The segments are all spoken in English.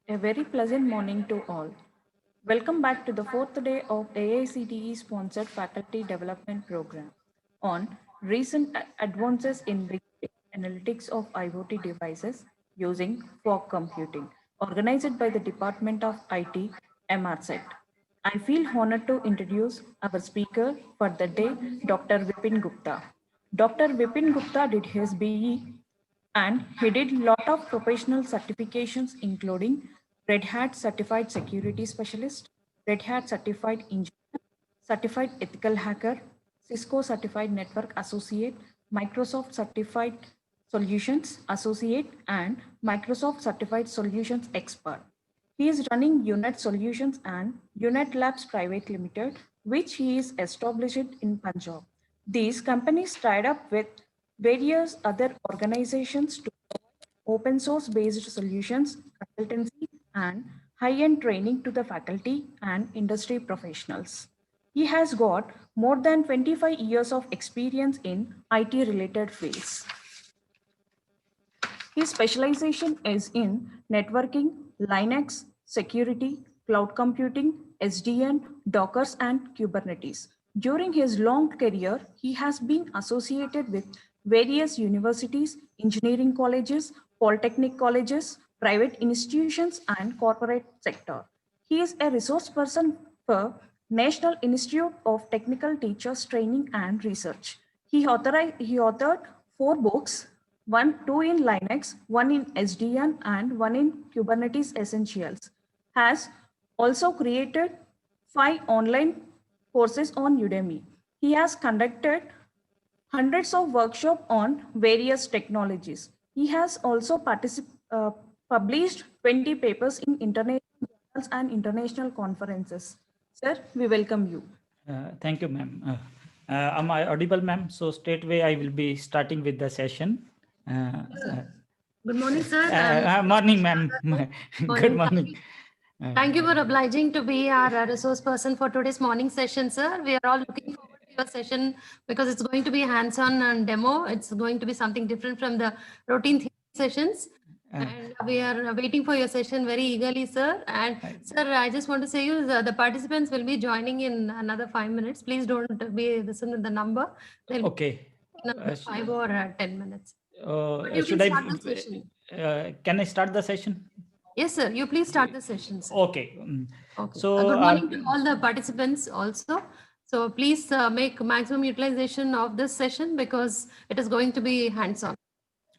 A very pleasant morning to all. Welcome back to the fourth day of AICTE sponsored faculty development program on recent advances in big data analytics of IoT devices using fog computing, organized by the Department of IT, MRSET. I feel honored to introduce our speaker for the day, Dr. Vipin Gupta. Dr. Vipin Gupta did his BE and he did lot of professional certifications including Red Hat Certified Security Specialist, Red Hat Certified Engineer, Certified Ethical Hacker, Cisco Certified Network Associate, Microsoft Certified Solutions Associate, and Microsoft Certified Solutions Expert. He is running Unit Solutions and Unit Labs Private Limited, which he is established in Punjab. These companies tied up with various other organizations to open source based solutions, consultancy, and high end training to the faculty and industry professionals. He has got more than 25 years of experience in IT related fields. His specialization is in networking, Linux, security, cloud computing, SDN, Dockers, and Kubernetes. During his long career, he has been associated with various universities, engineering colleges, polytechnic colleges, private institutions, and corporate sector. He is a resource person for National Institute of Technical Teachers Training and Research. He authored four books, two in Linux, one in SDN, and one in Kubernetes Essentials. Has also created 5 online courses on Udemy. He has conducted hundreds of workshops on various technologies. He has also published 20 papers in international journals and international conferences. Sir, we welcome you. Thank you, ma'am. Am I audible, ma'am? So straightway I will be starting with the session. Good morning, sir. Morning, ma'am. Good morning. Thank you for obliging to be our resource person for today's morning session, sir. We are all looking forward to your session because it's going to be hands-on and demo. It's going to be something different from the routine sessions. And we are waiting for your session very eagerly, sir. And sir, I just want to say you, the participants will be joining in another 5 minutes. Please don't be listen to the number. They'll Okay. 5 or 10 minutes. Can I start the session? Yes, sir. You please start the session, sir. Okay. Okay. So good morning to all the participants also. So please make maximum utilization of this session because it is going to be hands-on.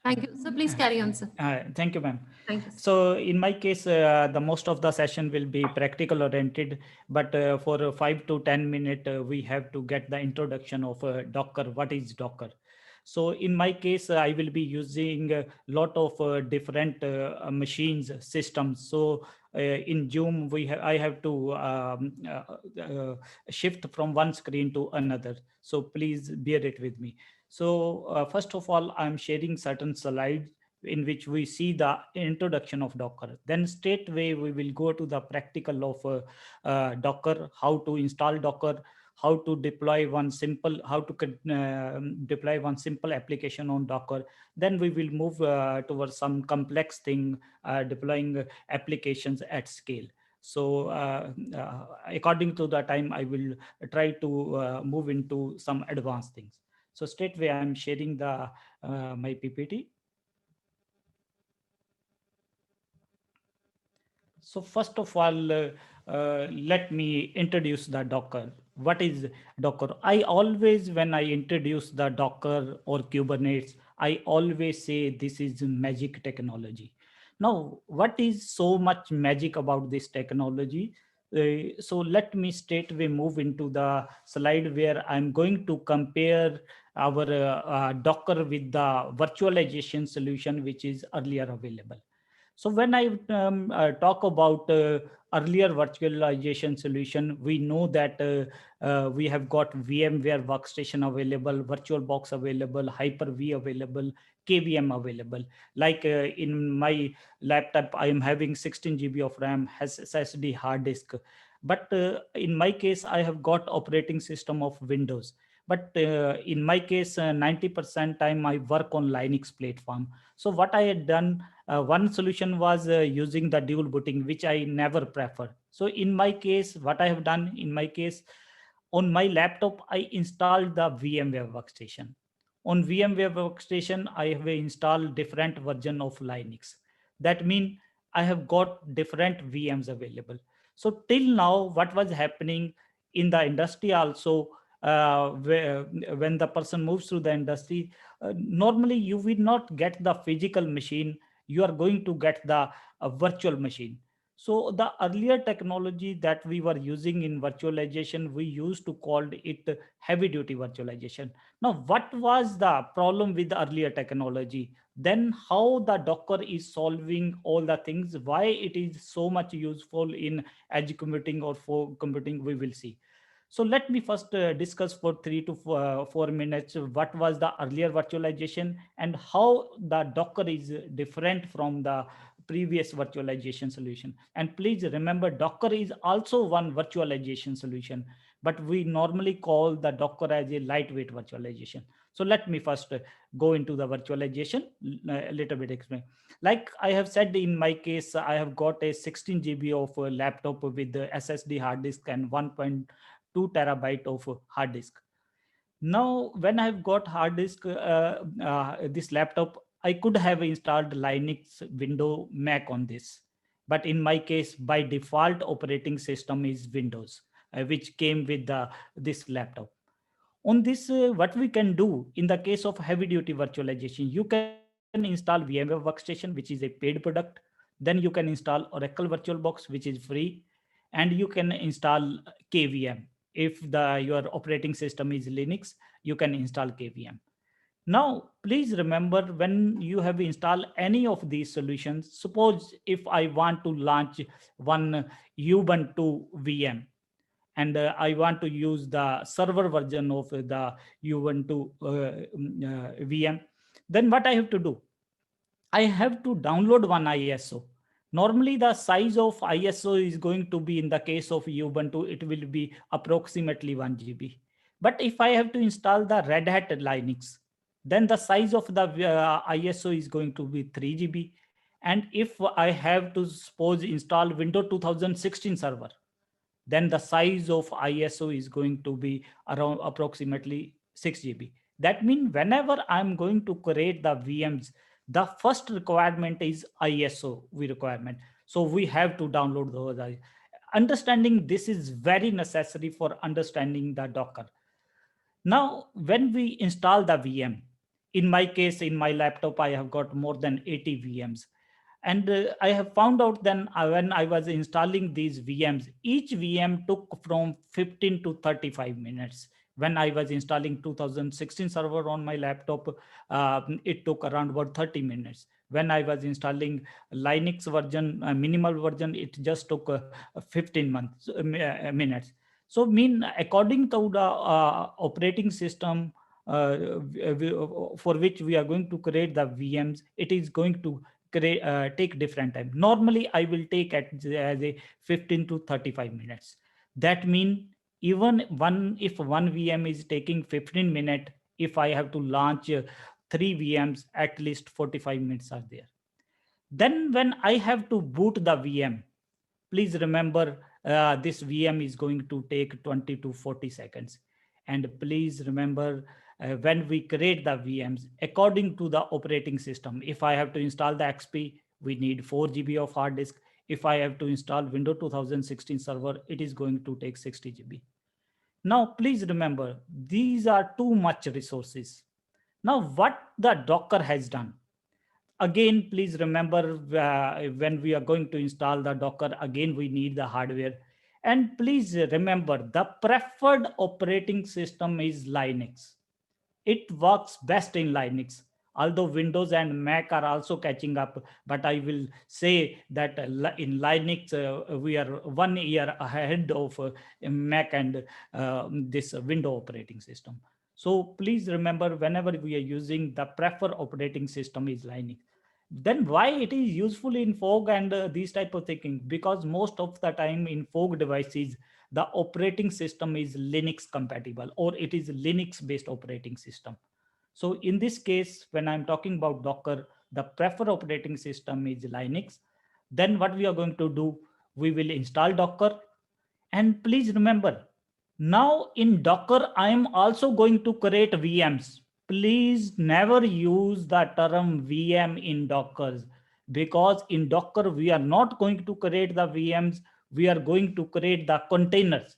Thank you. So please carry on, sir. Thank you, ma'am. Thank you. So in my case, the most of the session will be practical oriented, but for 5 to 10 minutes, we have to get the introduction of Docker. What is Docker? So in my case, I will be using a lot of different machines, systems. So in Zoom, I have to shift from one screen to another. So please bear it with me. So first of all, I'm sharing certain slides in which we see the introduction of Docker. Then straightway we will go to the practical of Docker, how to install Docker, how to deploy one simple, deploy one simple application on Docker. Then we will move towards some complex thing, deploying applications at scale. So according to the time, I will try to move into some advanced things. So straightway I'm sharing the my PPT. So first of all, let me introduce the Docker. What is Docker? I always, when I introduce the Docker or Kubernetes, I always say this is magic technology. Now, what is so much magic about this technology? So let me straightway move into the slide where I'm going to compare our Docker with the virtualization solution which is earlier available. So when I talk about earlier virtualization solution, we know that we have got VMware Workstation available, VirtualBox available, Hyper-V available, KVM available. Like in my laptop, I am having 16 GB of RAM, has SSD hard disk. But in my case, I have got operating system of Windows. But in my case, 90% time I work on Linux platform. So what I had done, one solution was using the dual booting, which I never prefer. So in my case, what I have done in my case, on my laptop, I installed the VMware workstation. On VMware workstation, I have installed different version of Linux. That means I have got different VMs available. So till now, what was happening in the industry also, when the person moves through the industry, normally you will not get the physical machine. You are going to get the virtual machine. So the earlier technology that we were using in virtualization, we used to call it heavy duty virtualization. Now, what was the problem with the earlier technology? Then how the Docker is solving all the things, why it is so much useful in edge computing or for computing, we will see. So let me first discuss for 3 to 4 minutes what was the earlier virtualization and how the Docker is different from the previous virtualization solution. And please remember, Docker is also one virtualization solution, but we normally call the Docker as a lightweight virtualization. So let me first go into the virtualization a little bit explain. Like I have said, in my case, I have got a 16 GB of laptop with the SSD hard disk and 1.2 terabyte of hard disk. Now, when I've got hard disk, this laptop, I could have installed Linux, Windows, Mac on this. But in my case, by default, operating system is Windows, which came with this laptop. On this, what we can do in the case of heavy duty virtualization, you can install VMware Workstation, which is a paid product. Then you can install Oracle VirtualBox, which is free, and you can install KVM. If your operating system is Linux, you can install KVM. Now, please remember, when you have installed any of these solutions, suppose if I want to launch one Ubuntu VM, and I want to use the server version of the Ubuntu VM, then what I have to do? I have to download one ISO. Normally, the size of ISO is going to be, in the case of Ubuntu, it will be approximately 1 GB. But if I have to install the Red Hat Linux, then the size of the ISO is going to be 3 GB. And if I have to suppose install Windows 2016 server, then the size of ISO is going to be around approximately 6 GB. That means whenever I'm going to create the VMs, the first requirement is ISO requirement. So we have to download those. Understanding this is very necessary for understanding the Docker. Now, when we install the VM, in my case, in my laptop, I have got more than 80 VMs. And I have found out then when I was installing these VMs, each VM took from 15 to 35 minutes. When I was installing 2016 server on my laptop, it took around about 30 minutes. When I was installing Linux version, minimal version, it just took 15 minutes. So according to the operating system for which we are going to create the VMs, it is going to take different time. Normally, I will take as a 15 to 35 minutes. That means even if one VM is taking 15 minutes, if I have to launch 3 VMs, at least 45 minutes are there. Then when I have to boot the VM, please remember this VM is going to take 20 to 40 seconds. And please remember, when we create the VMs, according to the operating system, if I have to install the XP, we need 4 GB of hard disk. If I have to install Windows 2016 server, it is going to take 60 GB. Now, please remember, these are too much resources. Now, what the Docker has done? Again, please remember, when we are going to install the Docker, again, we need the hardware. And please remember, the preferred operating system is Linux. It works best in Linux, although Windows and Mac are also catching up. But I will say that in Linux, we are 1 year ahead of Mac and this Windows operating system. So please remember, whenever we are using, the preferred operating system is Linux. Then why it is useful in fog and these type of thinking? Because most of the time in fog devices, the operating system is Linux compatible, or it is Linux based operating system. So in this case, when I'm talking about Docker, the preferred operating system is Linux. Then what we are going to do, we will install Docker. And please remember, now in Docker, I am also going to create VMs. Please never use the term VM in Docker, because in Docker, we are not going to create the VMs. We are going to create the containers.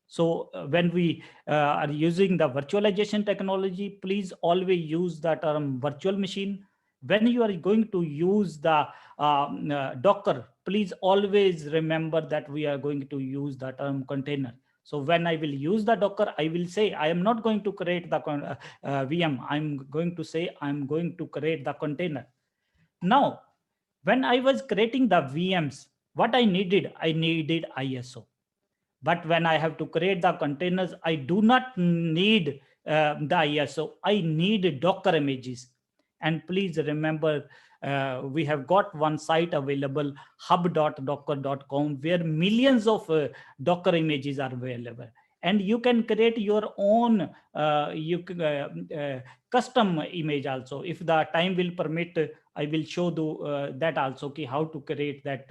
So when we are using the virtualization technology, please always use the term virtual machine. When you are going to use the Docker, please always remember that we are going to use the term container. So when I will use the Docker, I will say I am not going to create the VM. I'm going to say I'm going to create the container. Now, when I was creating the VMs, what I needed ISO. But when I have to create the containers, I do not need the ISO. I need Docker images. And please remember, we have got one site available, hub.docker.com, where millions of Docker images are available. And you can create your own custom image also. If the time will permit, I will show that also, how to create that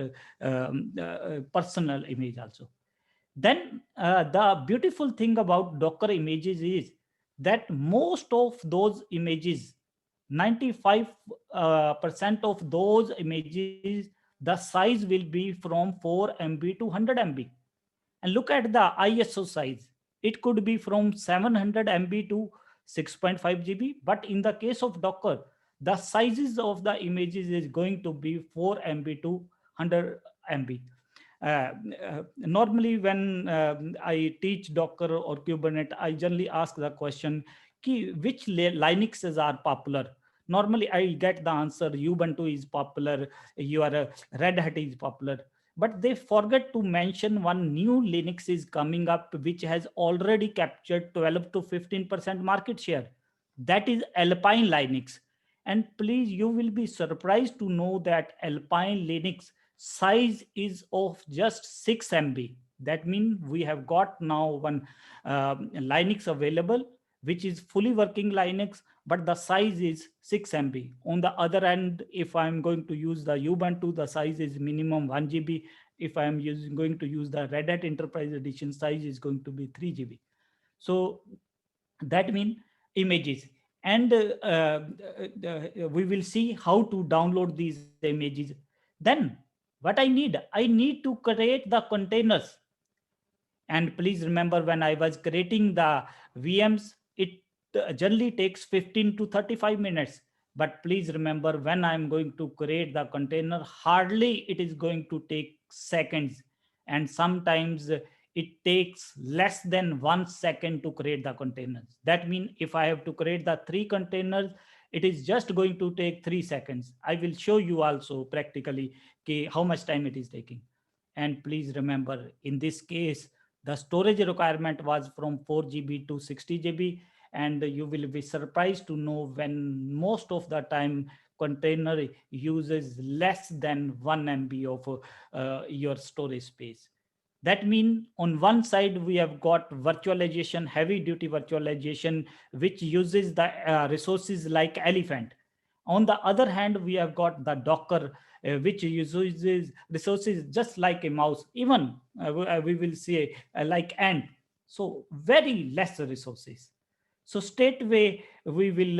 personal image also. Then the beautiful thing about Docker images is that most of those images, 95% of those images, the size will be from 4 MB to 100 MB. And look at the ISO size. It could be from 700 MB to 6.5 GB. But in the case of Docker, the sizes of the images is going to be 4 MB to 100 MB. Normally when I teach Docker or Kubernetes, I generally ask the question, which Linuxes are popular? Normally I get the answer, Ubuntu is popular, your Red Hat is popular. But they forget to mention one new Linux is coming up, which has already captured 12 to 15% market share. That is Alpine Linux. And please, you will be surprised to know that Alpine Linux size is of just 6 MB. That means we have got now one Linux available, which is fully working Linux, but the size is 6 MB. On the other hand, if I'm going to use the Ubuntu, the size is minimum 1 GB. If I'm going to use the Red Hat Enterprise Edition, size is going to be 3 GB. So that means images. And we will see how to download these images. Then what I need to create the containers. And please remember, when I was creating the VMs, it generally takes 15 to 35 minutes. But please remember, when I'm going to create the container, hardly it is going to take seconds. And sometimes it takes less than 1 second to create the containers. That means if I have to create the 3 containers, it is just going to take 3 seconds. I will show you also practically how much time it is taking. And please remember, in this case, the storage requirement was from 4 GB to 60 GB. And you will be surprised to know when most of the time container uses less than 1 MB of your storage space. That means on one side, we have got virtualization, heavy duty virtualization, which uses the resources like Elephant. On the other hand, we have got the Docker, which uses resources just like a mouse, even we will say like ant. So very less resources. So straightway, we will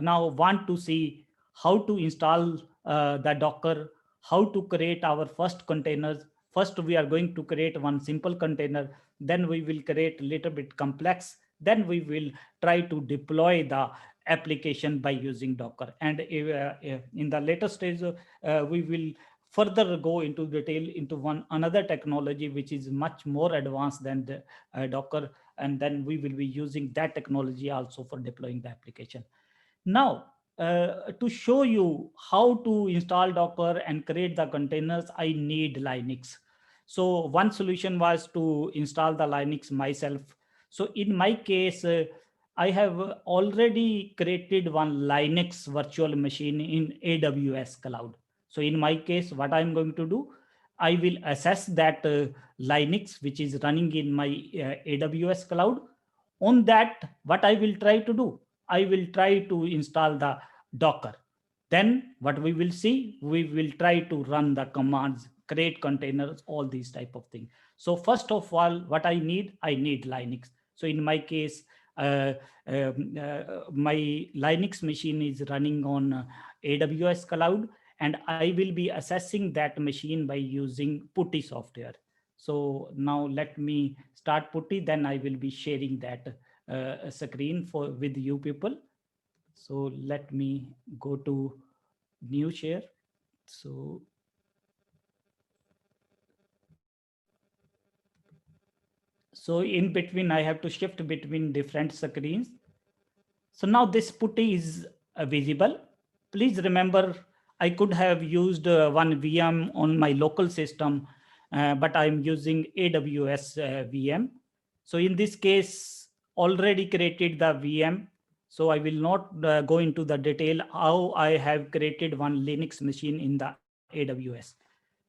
now want to see how to install the Docker, how to create our first containers. First, we are going to create one simple container. Then we will create a little bit complex. Then we will try to deploy the application by using Docker. And in the later stage, we will further go into detail into another technology, which is much more advanced than the Docker. And then we will be using that technology also for deploying the application. Now, to show you how to install Docker and create the containers, I need Linux. So one solution was to install the Linux myself. So in my case, I have already created one Linux virtual machine in AWS cloud. So in my case, what I'm going to do, I will assess that Linux, which is running in my AWS cloud. On that, what I will try to do, I will try to install the Docker. Then what we will see, we will try to run the commands, create containers, all these type of things. So first of all, what I need Linux. So in my case, my Linux machine is running on AWS cloud, and I will be assessing that machine by using PuTTY software. So now let me start PuTTY, then I will be sharing that screen with you people. So let me go to new share. So in between, I have to shift between different screens. So now this PuTTY is visible. Please remember, I could have used one VM on my local system, but I'm using AWS VM. So in this case, already created the VM. So I will not go into the detail how I have created one Linux machine in the AWS.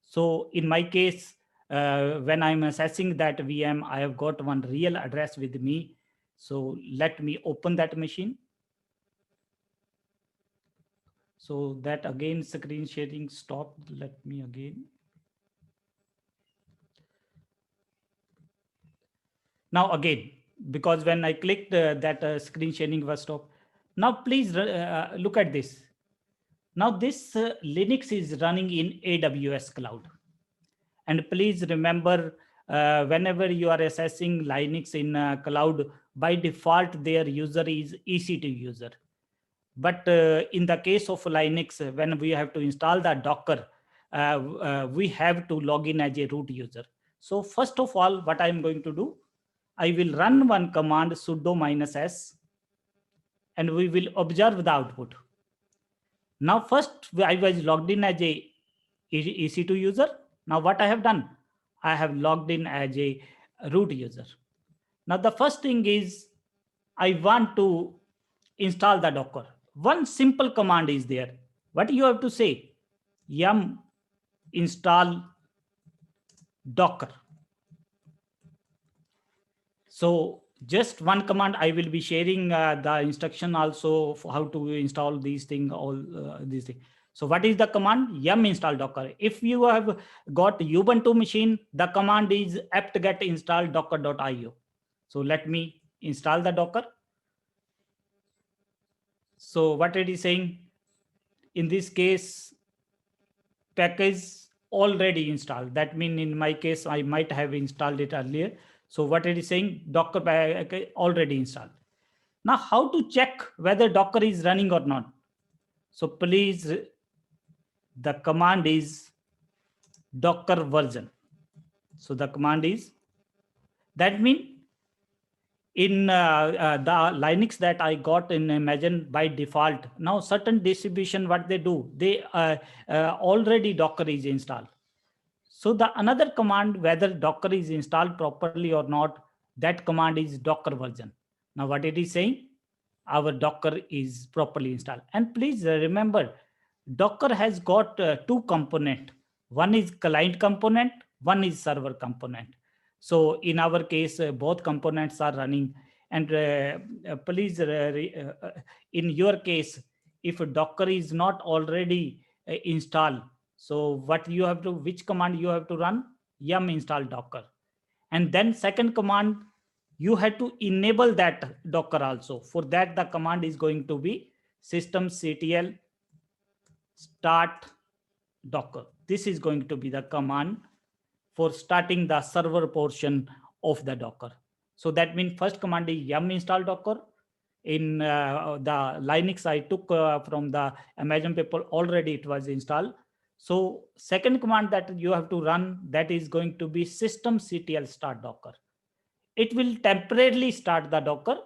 So in my case, when I'm assessing that VM, I have got one real address with me. So let me open that machine. So that again, screen sharing stopped. Let me again. Now again, because when I clicked that screen sharing was stopped. Now please look at this. Now this Linux is running in AWS cloud. And please remember, whenever you are assessing Linux in cloud, by default, their user is EC2 user. But in the case of Linux, when we have to install the Docker, we have to log in as a root user. So first of all, what I'm going to do, I will run one command sudo -s, and we will observe the output. Now first, I was logged in as a EC2 user. Now what I have done, I have logged in as a root user. Now the first thing is, I want to install the Docker. One simple command is there. What you have to say? Yum install Docker. So just one command. I will be sharing the instruction also for how to install these things, all these things. So what is the command? Yum install Docker. If you have got Ubuntu machine, the command is apt-get install docker.io. So let me install the Docker. So what it is saying, in this case, package already installed. That means in my case, I might have installed it earlier. So what it is saying, Docker package already installed. Now how to check whether Docker is running or not? So please, the command is Docker version. So the command is, that means in the Linux that I got in Imagine by default, now certain distribution, what they do, they already Docker is installed. So the another command, whether Docker is installed properly or not, that command is Docker version. Now what it is saying, our Docker is properly installed. And please remember, Docker has got two components. One is client component, one is server component. So in our case, both components are running. And please, in your case, if Docker is not already installed, so what you have to, which command you have to run? Yum install Docker. And then second command, you have to enable that Docker also. For that, the command is going to be systemctl start Docker. This is going to be the command for starting the server portion of the Docker. So that means first command is yum install Docker. In the Linux, I took from the Amazon people, already it was installed. So second command that you have to run, that is going to be systemctl start Docker. It will temporarily start the Docker,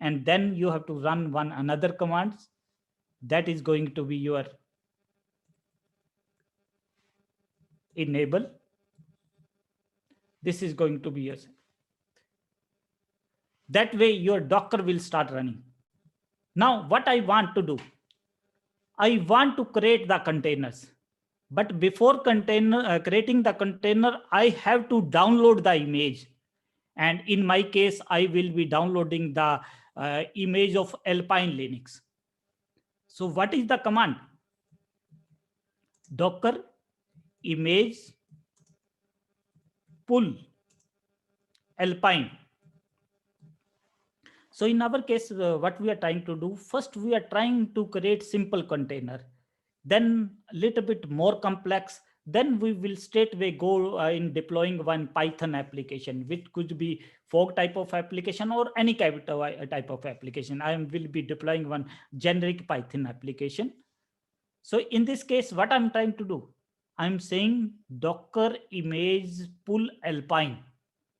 and then you have to run one another command. That is going to be your enable. This is going to be yours. That way your Docker will start running. Now what I want to do, I want to create the containers. But before creating the container, I have to download the image. And in my case, I will be downloading the image of Alpine Linux. So what is the command? Docker image pull Alpine. So in our case, what we are trying to do, first we are trying to create simple container, then a little bit more complex, then we will straightway go in deploying one Python application, which could be fork type of application or any type of application. I will be deploying one generic Python application. So in this case, what I'm trying to do, I'm saying Docker image pull Alpine.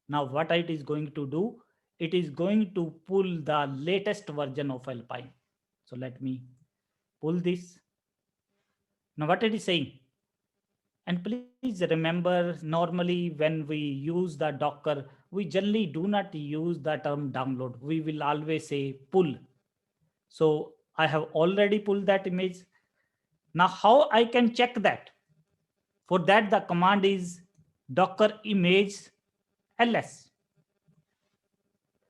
Now what it is going to do, it is going to pull the latest version of Alpine. So let me pull this. Now what it is saying, and please remember, normally when we use the Docker, we generally do not use the term download. We will always say pull. So I have already pulled that image. Now how I can check that? For that, the command is docker image ls.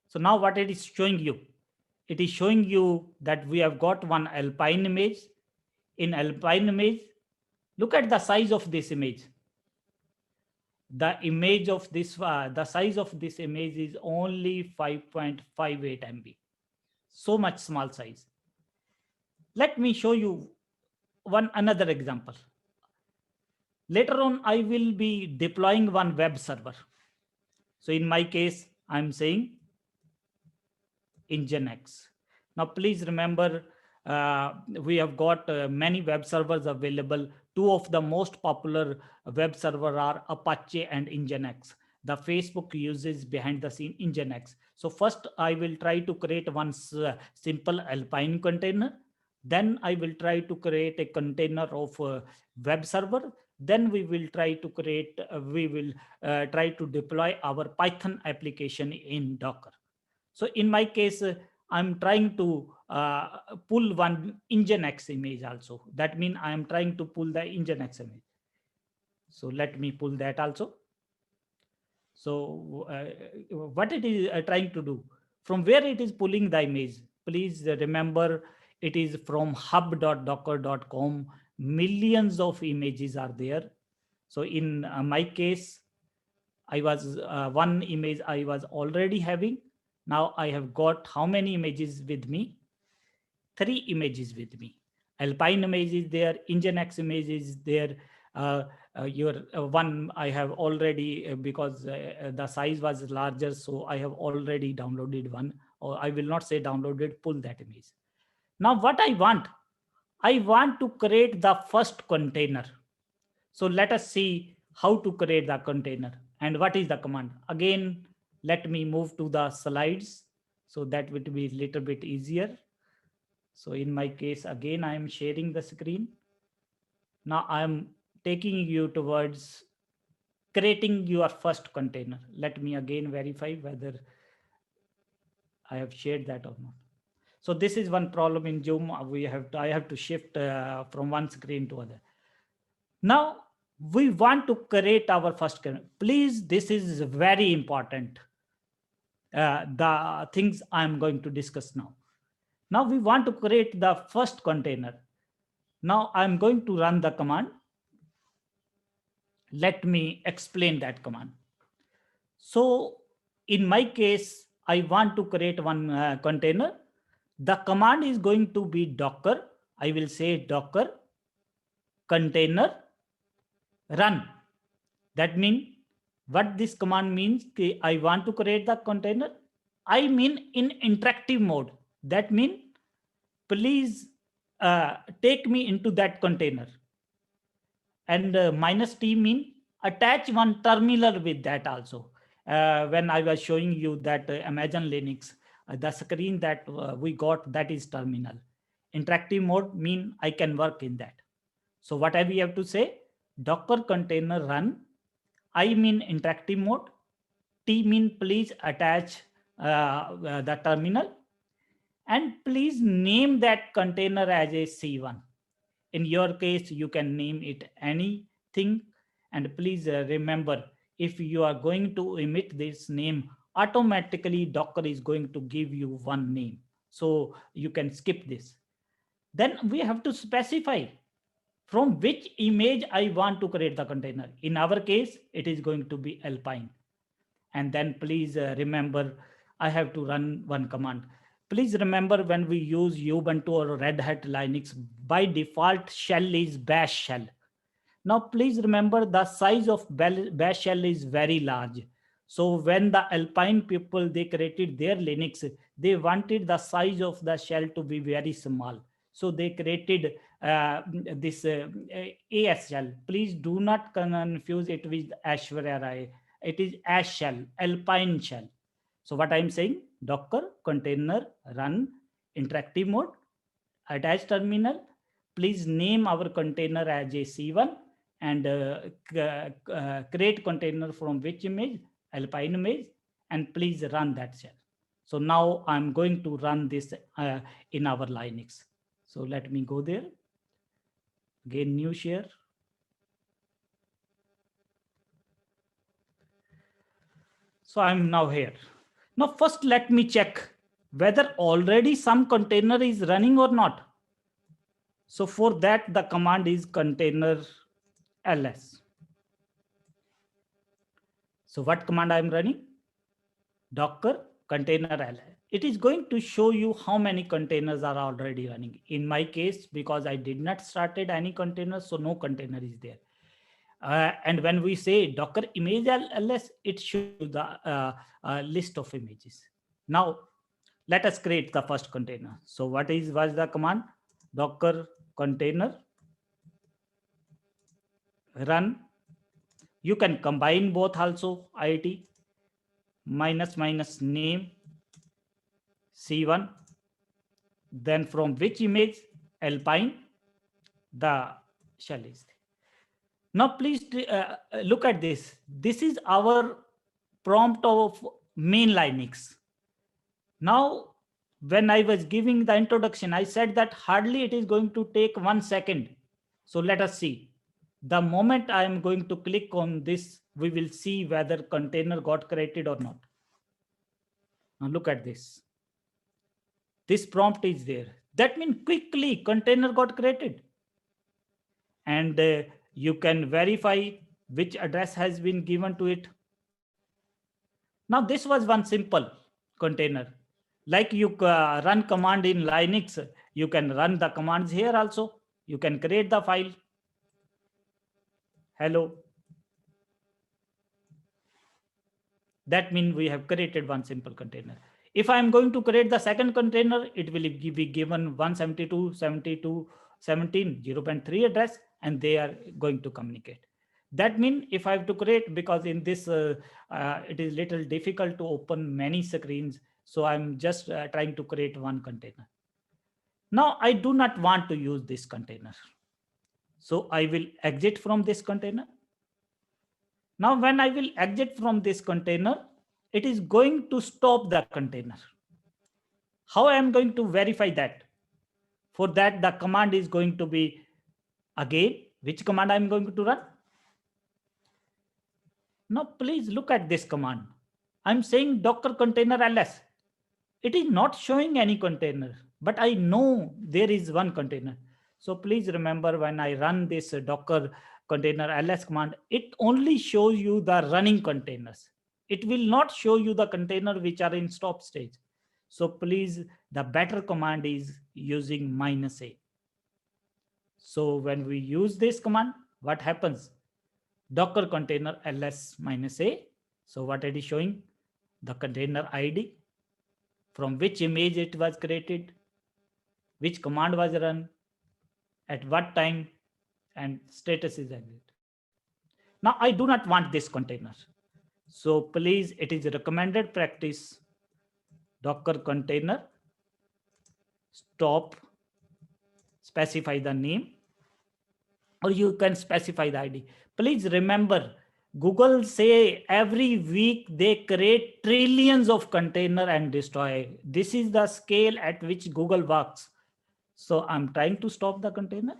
So now what it is showing you? It is showing you that we have got one Alpine image. In Alpine image, look at the size of this image. The image of this, the size of this image is only 5.58 MB. So much small size. Let me show you another example. Later on, I will be deploying one web server. So in my case, I'm saying Nginx. Now, please remember, we have got many web servers available. Two of the most popular web server are Apache and Nginx. The Facebook uses behind the scene Nginx. So first, I will try to create one simple Alpine container. Then I will try to create a container of web server. Then we will try to create, try to deploy our Python application in Docker. So in my case, I'm trying to pull one Nginx image also. That means I'm trying to pull the Nginx image. So let me pull that also. So what it is trying to do, from where it is pulling the image, please remember it is from hub.docker.com. Millions of images are there. So in my case, I was one image I was already having. Now I have got how many images with me? 3 images with me. Alpine image is there, Nginx image is there. Your one I have already, because the size was larger, so I have already downloaded one, or I will not say downloaded, pull that image. Now what I want to create the first container. So let us see how to create the container and what is the command. Again, let me move to the slides, so that would be a little bit easier. So in my case, again, I am sharing the screen. Now I am taking you towards creating your first container. Let me again verify whether I have shared that or not. So this is one problem in Zoom. I have to shift from one screen to other. Now we want to create our first container. Please, this is very important. The things I'm going to discuss now. Now we want to create the first container. Now I'm going to run the command. Let me explain that command. So in my case, I want to create one container. The command is going to be Docker. I will say Docker container run. That means what this command means, I want to create the container. I mean in interactive mode. That means please take me into that container. And -t mean attach one terminal with that also. When I was showing you that Amazon Linux, the screen that we got, that is terminal. Interactive mode mean I can work in that. So what we have to say, Docker container run. I mean interactive mode. T mean please attach the terminal. And please name that container as a C1. In your case, you can name it anything. And please remember, if you are going to emit this name, automatically Docker is going to give you one name. So you can skip this. Then we have to specify from which image I want to create the container. In our case, it is going to be Alpine. And then please remember, I have to run one command. Please remember, when we use Ubuntu or Red Hat Linux, by default shell is bash shell. Now please remember, the size of bash shell is very large. So when the Alpine people, they created their Linux, they wanted the size of the shell to be very small. So they created this AS shell. Please do not confuse it with Ashwara Rai. It is Ash shell, Alpine shell. So what I'm saying, Docker container run interactive mode, attach terminal. Please name our container as a C1 and create container from which image, Alpine image, and please run that shell. So now I'm going to run this in our Linux. So let me go there. Again, new share. So I'm now here. Now first let me check whether already some container is running or not. So for that, the command is container ls. So what command I'm running? Docker container ls. It is going to show you how many containers are already running. In my case, because I did not started any containers, so no container is there. And when we say Docker image ls, it shows the list of images. Now let us create the first container. So what was the command? Docker container run. You can combine both also, IT -- name C1. Then from which image? Alpine, the shell is there. Now please look at this. This is our prompt of main Linux. Now, when I was giving the introduction, I said that hardly it is going to take 1 second. So let us see. The moment I am going to click on this, we will see whether container got created or not. Now look at this. This prompt is there. That means quickly container got created. And you can verify which address has been given to it. Now this was one simple container. Like you run command in Linux, you can run the commands here also. You can create the file. Hello. That means we have created one simple container. If I am going to create the second container, it will be given 172.72.17 0.3 address, and they are going to communicate. That means if I have to create, because in this it is little difficult to open many screens, so I'm just trying to create one container. Now I do not want to use this container, so I will exit from this container. Now when I will exit from this container, it is going to stop the container. How I am going to verify that? For that, the command is going to be, again, which command I am going to run? Now please look at this command. I'm saying Docker container ls. It is not showing any container, but I know there is one container. So please remember, when I run this Docker container ls command, it only shows you the running containers. It will not show you the container which are in stop stage. So please, the better command is using -a. So when we use this command, what happens? Docker container ls -a. So what it is showing? The container ID, from which image it was created, which command was run, at what time, and status is exit. Now I do not want this container. So please, it is a recommended practice, Docker container stop, specify the name, or you can specify the ID. Please remember, Google say every week they create trillions of container and destroy. This is the scale at which Google works. So I'm trying to stop the container.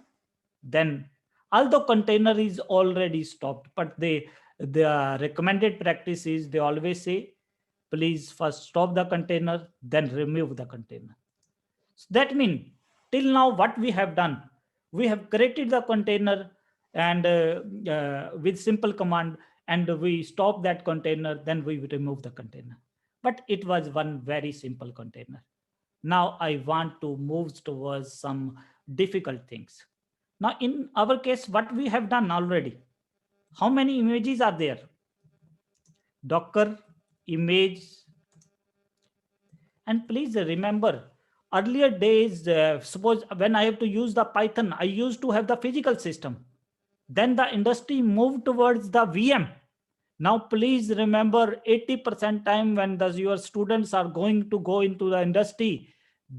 then although container is already stopped, but the recommended practice is they always say, please first stop the container, then remove the container. So that means till now what we have done, we have created the container and with simple command, and we stop that container, then we remove the container. But it was one very simple container. Now I want to move towards some difficult things. Now in our case, what we have done already, how many images are there? Docker image. And please remember, earlier days, suppose when I have to use the Python, I used to have the physical system. Then the industry moved towards the VM. Now, please remember 80% time when your students are going to go into the industry,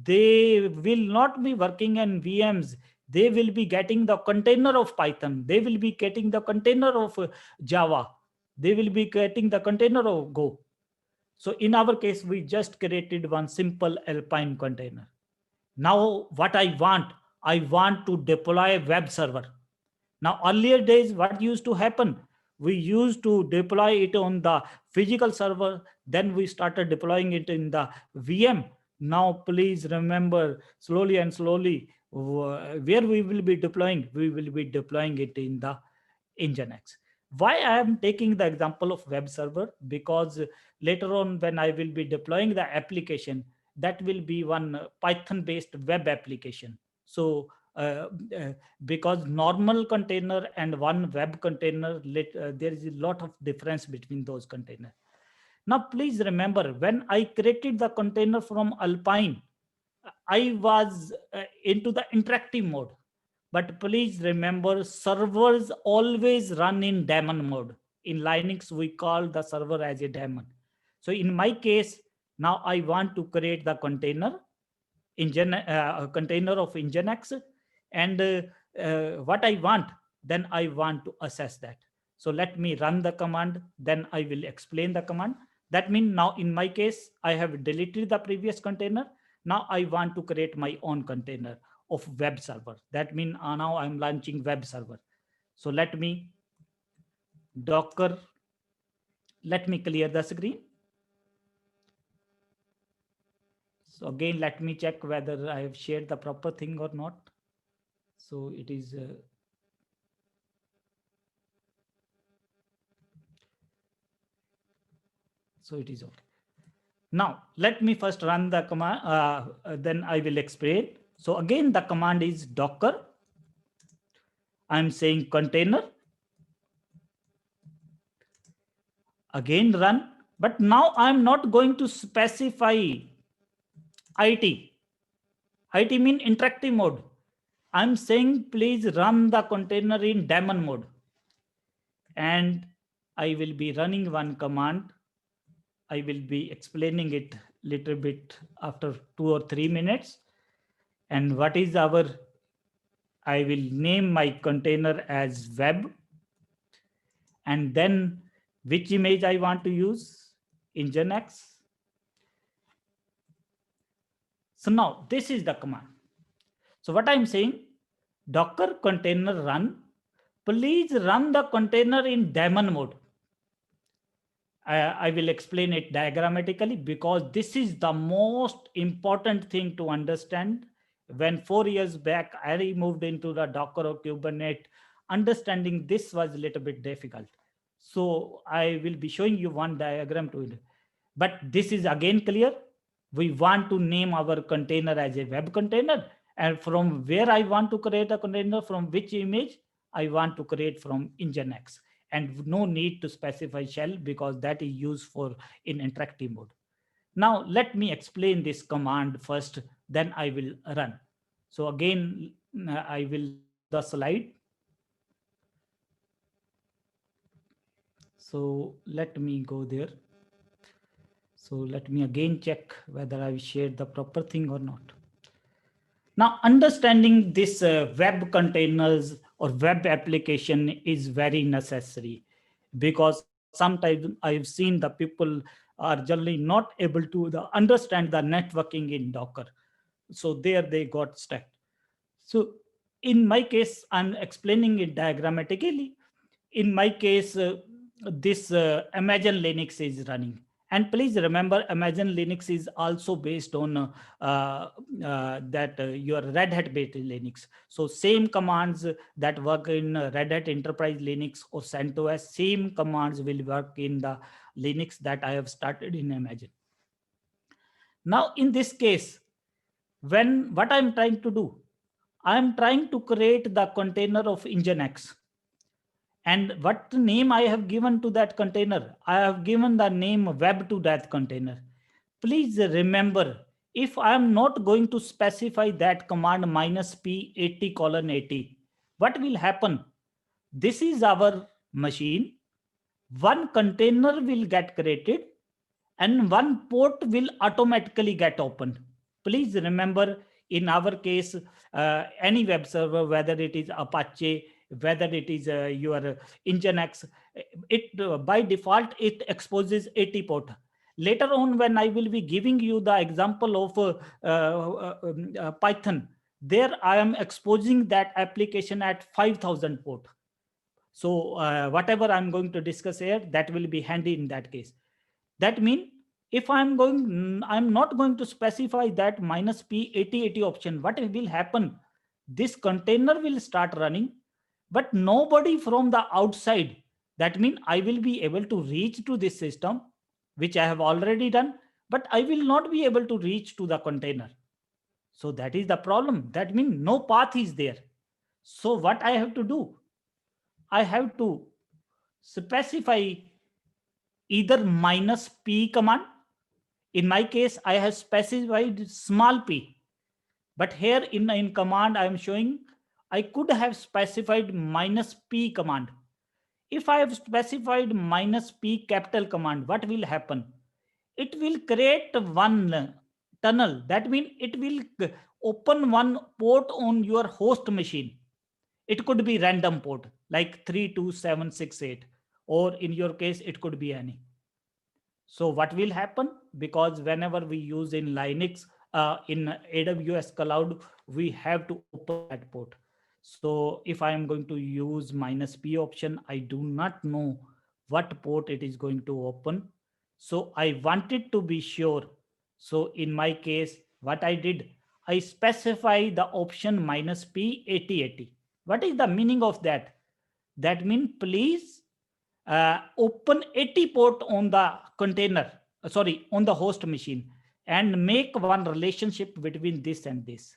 they will not be working in VMs. They will be getting the container of Python. They will be getting the container of Java. They will be getting the container of Go. So in our case, we just created one simple Alpine container. Now what I want to deploy a web server. Now earlier days, what used to happen? We used to deploy it on the physical server. Then we started deploying it in the VM. Now please remember, slowly and slowly, where we will be deploying, we will be deploying it in the Nginx. Why I am taking the example of web server? Because later on when I will be deploying the application, that will be one Python based web application. So because normal container and one web container, there is a lot of difference between those containers. Now please remember, when I created the container from Alpine, I was into the interactive mode. But please remember, servers always run in daemon mode. In Linux, we call the server as a daemon. So in my case, now I want to create the container, container of Nginx, and what I want, then I want to assess that. So let me run the command, then I will explain the command. That means now in my case, I have deleted the previous container. Now I want to create my own container of web server. That means now I'm launching web server. So let me Docker, let me clear the screen. So again, let me check whether I have shared the proper thing or not. So it is so it is okay. Now let me first run the command, then I will explain. So again, the command is Docker. I'm saying container. Again run, but now I'm not going to specify IT. IT mean interactive mode. I'm saying please run the container in daemon mode. And I will be running one command. I will be explaining it little bit after 2 or 3 minutes. And what is our, I will name my container as web. And then which image I want to use, Nginx. So now this is the command. So what I'm saying, Docker container run, please run the container in daemon mode. I will explain it diagrammatically because this is the most important thing to understand. When 4 years back, I moved into the Docker or Kubernetes, understanding this was a little bit difficult. So I will be showing you one diagram to it. But this is again clear. We want to name our container as a web container. And from where I want to create a container, from which image, I want to create from Nginx. And no need to specify shell because that is used for in interactive mode. Now let me explain this command first, then I will run. So again, I will the slide. So let me go there. So let me again check whether I shared the proper thing or not. Now understanding this web containers or web application is very necessary because sometimes I've seen the people are generally not able to understand the networking in Docker. So there they got stuck. So in my case, I'm explaining it diagrammatically. In my case, this Amazon Linux is running. And please remember, Amazon Linux is also based on your Red Hat based Linux. So same commands that work in Red Hat Enterprise Linux or CentOS, same commands will work in the Linux that I have started in Amazon. Now, in this case, what I'm trying to do, I'm trying to create the container of Nginx. And what name I have given to that container? I have given the name web to that container. Please remember, if I am not going to specify that command -p80:80, what will happen? This is our machine. One container will get created and one port will automatically get opened. Please remember, in our case, any web server, whether it is Apache, whether it is your Nginx, it by default it exposes 80 port. Later on, when I will be giving you the example of Python, there I am exposing that application at 5000 port. So whatever I'm going to discuss here, that will be handy in that case. That means if I'm not going to specify that -p80:80 option, what will happen? This container will start running, but nobody from the outside. That means I will be able to reach to this system, which I have already done, but I will not be able to reach to the container. So that is the problem. That means no path is there. So what I have to do? I have to specify either -p command. In my case, I have specified small p, but here in command I am showing I could have specified -p command. If I have specified -p capital command, what will happen? It will create one tunnel. That means it will open one port on your host machine. It could be random port like 32768, or in your case, it could be any. So what will happen? Because whenever we use in Linux, in AWS cloud, we have to open that port. So if I am going to use -p option, I do not know what port it is going to open. So I wanted to be sure. So in my case, what I did, I specify the option -p80:80. What is the meaning of that? That means please open 80 port on the container, on the host machine, and make one relationship between this and this.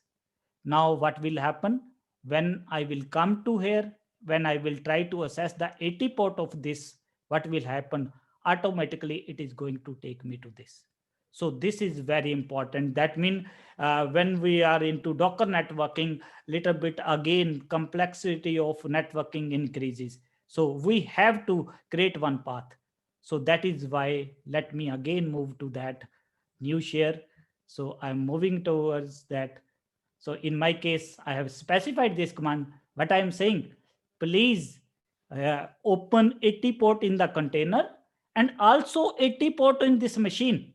Now what will happen when I will come to here, when I will try to access the 80 port of this, what will happen? Automatically it is going to take me to this. So this is very important. That means when we are into Docker networking, little bit again, complexity of networking increases. So we have to create one path. So that is why, let me again move to that new share. So I'm moving towards that. So in my case, I have specified this command, but I am saying, please open 80 port in the container and also 80 port in this machine.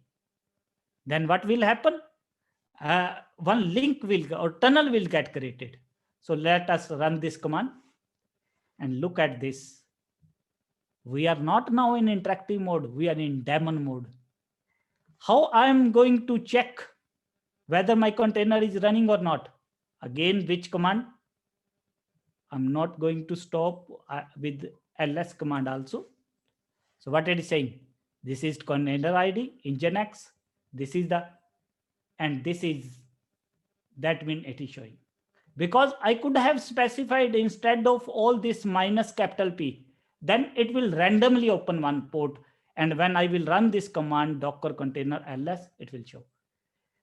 Then what will happen? One link will, or tunnel will get created. So let us run this command and look at this. We are not now in interactive mode, we are in daemon mode. How I am going to check whether my container is running or not? Again, which command? I'm not going to stop with ls command also. So what it is saying? This is container ID, Nginx. This is the, and this is, that means it is showing. Because I could have specified instead of all this -P, then it will randomly open one port. And when I will run this command docker container ls, it will show.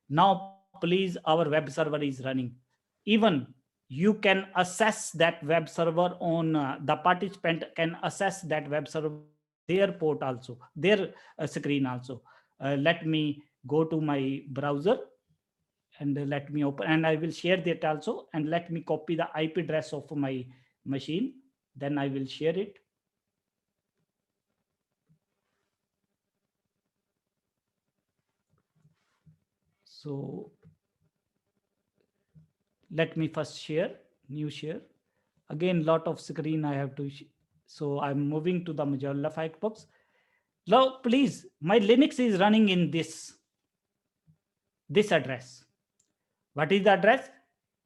Now, please, our web server is running. Even you can assess that web server on the participant can assess that web server, their port also, their screen also. Let me go to my browser and let me open, and I will share that also, and let me copy the IP address of my machine. Then I will share it. So let me first share, new share. Again, lot of screen I have to. So I'm moving to the Mozilla Firefox. Now, please, my Linux is running in this address. What is the address?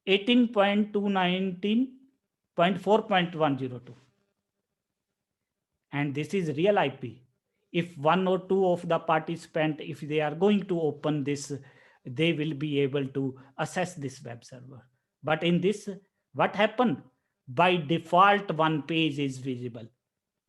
18.219.4.102. And this is real IP. If one or two of the participants, if they are going to open this, they will be able to access this web server. But in this, what happened? By default, one page is visible,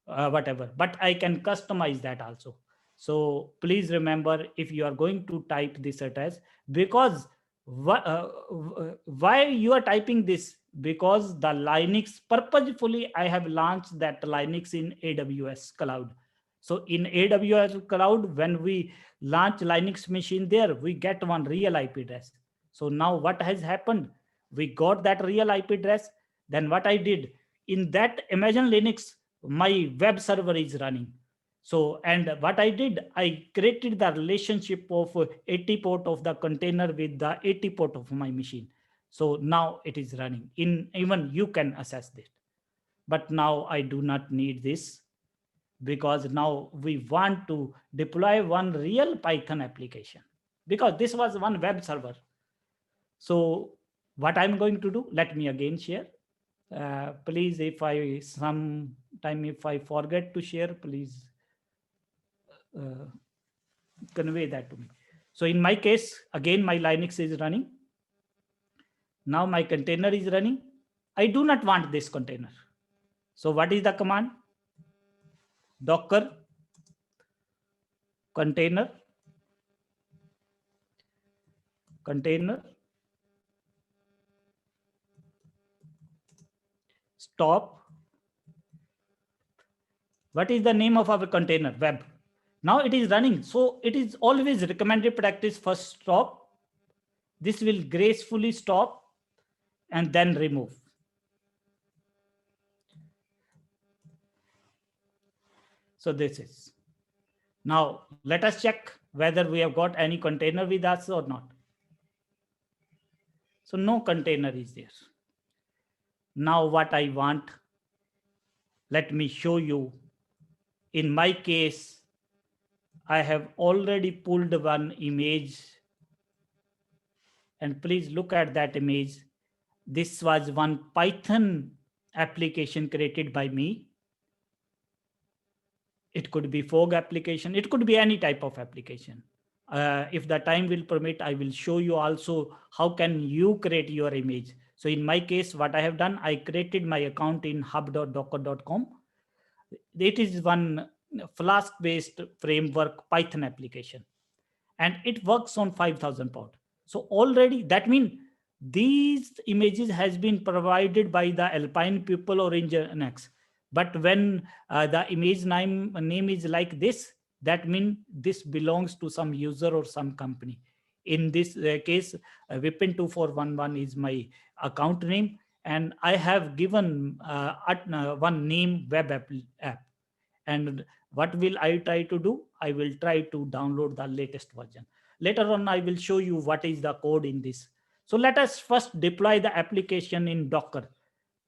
whatever. But I can customize that also. So please remember, if you are going to type this address, because why you are typing this? Because the Linux, purposefully I have launched that Linux in AWS cloud. So in AWS cloud, when we launch Linux machine there, we get one real IP address. So now what has happened? We got that real IP address. Then what I did, in that Imagine Linux, my web server is running. So, and what I did, I created the relationship of 80 port of the container with the 80 port of my machine. So now it is running. Even you can access this. But now I do not need this, because now we want to deploy one real Python application, because this was one web server. So what I'm going to do, let me again share. Please, if I forget to share, please convey that to me. So in my case, again, my Linux is running. Now my container is running. I do not want this container. So what is the command? Docker container stop. What is the name of our container? Web. Now it is running. So it is always recommended practice, first stop. This will gracefully stop and then remove. So this is. Now let us check whether we have got any container with us or not. So no container is there. Now what I want, let me show you. In my case, I have already pulled one image, and please look at that image. This was one Python application created by me. It could be Fog application. It could be any type of application. If the time will permit, I will show you also how can you create your image. So in my case, what I have done, I created my account in hub.docker.com. It is one Flask-based framework Python application, and it works on 5,000 port. So already that means these images has been provided by the Alpine people or Nginx. But when the image name is like this, that means this belongs to some user or some company. In this case, Vipin2411 is my account name, and I have given one name web app. And what will I try to do? I will try to download the latest version. Later on, I will show you what is the code in this. So let us first deploy the application in Docker.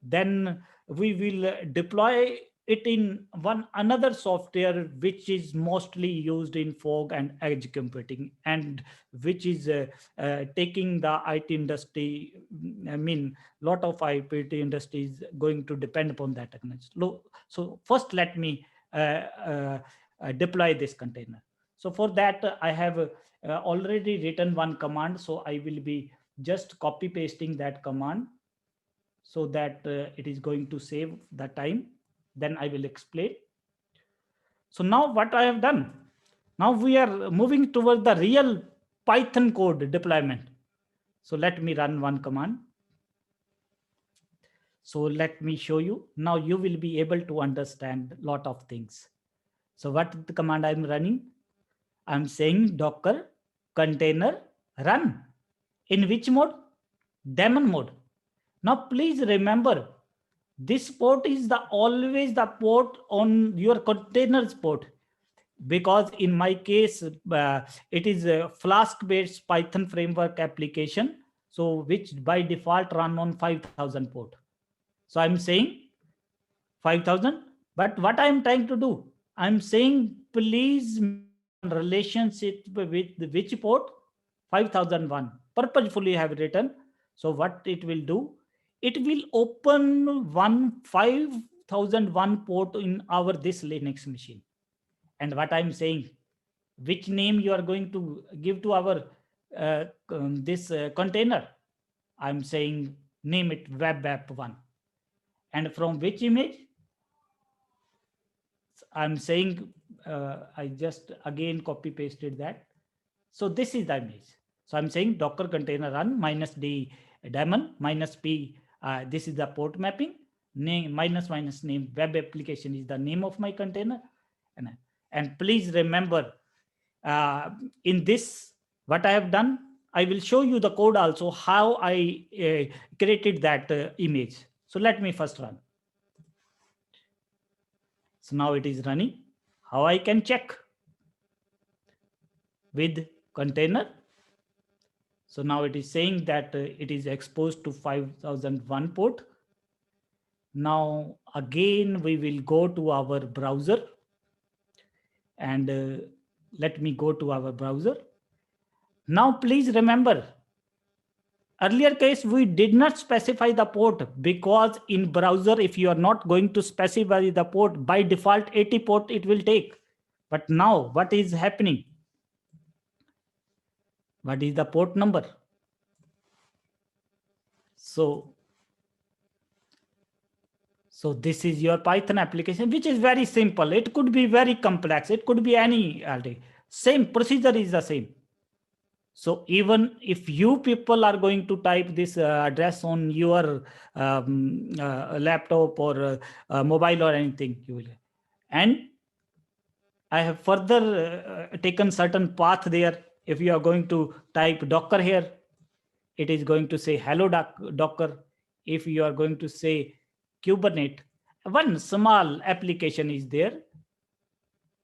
Then we will deploy it in another software which is mostly used in fog and edge computing, and which is taking the IT industry. I mean, lot of IT industry is going to depend upon that technology. So first, let me deploy this container. So for that, I have already written one command. So I will be just copy pasting that command, so that it is going to save the time. Then I will explain. So now what I have done, now we are moving toward the real Python code deployment. So let me run one command. So let me show you. Now you will be able to understand a lot of things. So what the command I'm running? I'm saying Docker container run. In which mode? Daemon mode. Now please remember, this port is always the port on your container's port, because in my case, it is a Flask-based Python framework application. So which by default run on 5000 port. So I'm saying 5000, but what I'm trying to do, I'm saying please relationship with which port, 5001 purposefully have written. So what it will do, it will open 5001 port in our this Linux machine. And what I'm saying, which name you are going to give to our this container, I'm saying name it web app 1. And from which image, I'm saying I just again copy pasted that. So this is the image. So I'm saying Docker container run -d daemon -p. This is the port mapping. Name minus name web application is the name of my container. And please remember, in this, what I have done, I will show you the code also how I created that image. So let me first run. So now it is running. How I can check? With container. So now it is saying that it is exposed to 5001 port. Now again, we will go to our browser, and let me go to our browser. Now please remember, earlier case, we did not specify the port, because in browser, if you are not going to specify the port, by default 80 port it will take. But now what is happening? What is the port number? So this is your Python application, which is very simple. It could be very complex. It could be any same procedure is the same. So even if you people are going to type this address on your laptop or mobile or anything, you will. And I have further taken certain path there. If you are going to type Docker here, it is going to say hello Docker. If you are going to say Kubernetes, one small application is there.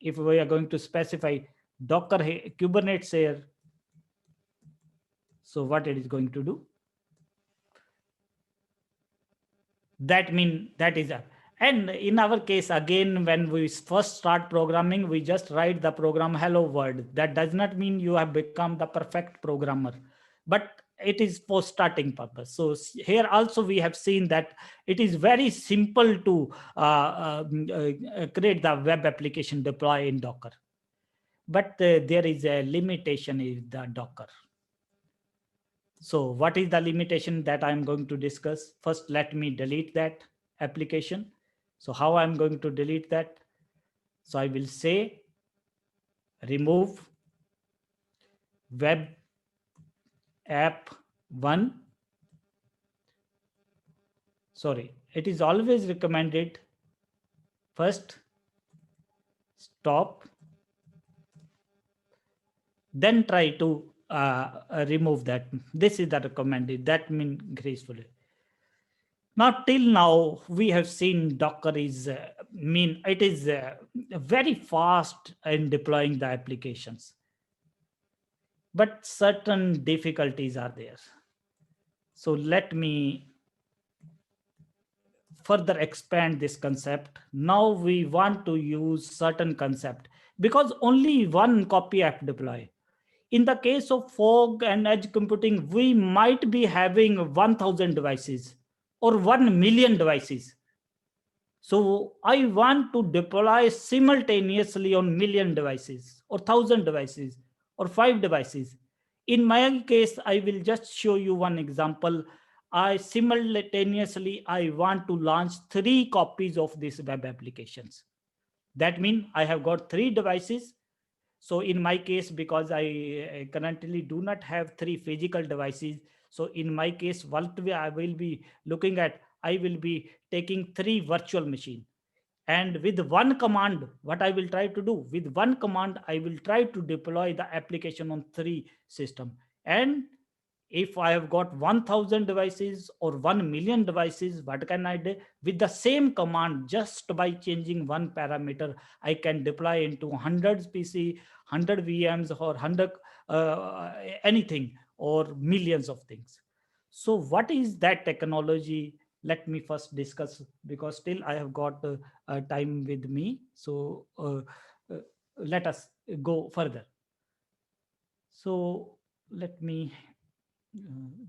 If we are going to specify Docker Kubernetes here, so what it is going to do? That means that is a, and in our case, again, when we first start programming, we just write the program hello world. That does not mean you have become the perfect programmer, but it is for starting purpose. So here also we have seen that it is very simple to create the web application deploy in Docker. But there is a limitation in the Docker. So what is the limitation that I'm going to discuss? First, let me delete that application. So how I'm going to delete that? So I will say remove web app 1. Sorry, it is always recommended first stop, then try to remove that. This is the recommended. That means gracefully. Now till now we have seen Docker is it is very fast in deploying the applications, but certain difficulties are there. So let me further expand this concept. Now we want to use certain concept, because only one copy app deploy. In the case of fog and edge computing, we might be having 1000 devices or 1 million devices. So I want to deploy simultaneously on million devices or 1000 devices or 5 devices. In my case, I will just show you one example. I want to launch 3 copies of these web applications. That means I have got 3 devices. So in my case, because I currently do not have 3 physical devices, so in my case, what I will be looking at, I will be taking 3 virtual machines. And with one command, what I will try to do, with one command, I will try to deploy the application on 3 systems. And if I have got 1000 devices or 1 million devices, what can I do? With the same command, just by changing one parameter, I can deploy into hundreds PC, 100 VMs or 100 anything, or millions of things. So what is that technology? Let me first discuss, because still I have got time with me. So uh, let us go further. So let me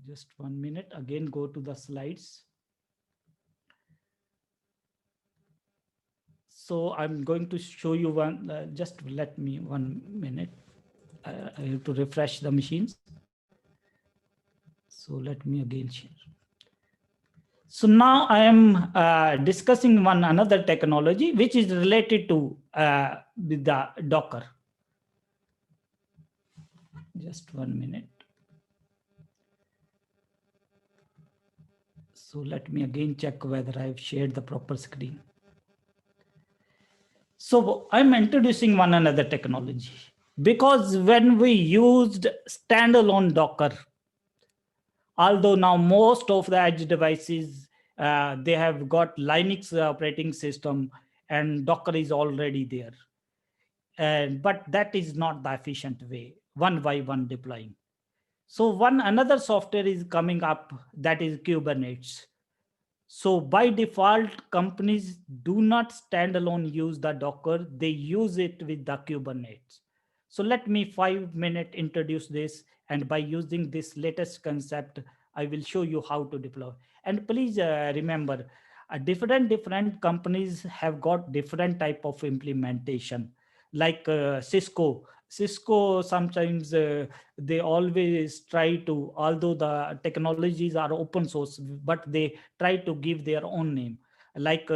just 1 minute again go to the slides. So I'm going to show you one, just let me 1 minute. I have to refresh the machines. So let me again share. So now I am discussing one another technology which is related to with the Docker. Just 1 minute. So let me again check whether I've shared the proper screen. So I'm introducing one another technology, because when we used standalone Docker, although now most of the edge devices, they have got Linux operating system and Docker is already there. But that is not the efficient way, one by one deploying. So another software is coming up, that is Kubernetes. So by default, companies do not standalone use the Docker, they use it with the Kubernetes. So let me 5 minutes introduce this, and by using this latest concept, I will show you how to deploy. And please remember, different companies have got different type of implementation. Like Cisco sometimes they always try to, although the technologies are open source, but they try to give their own name. Like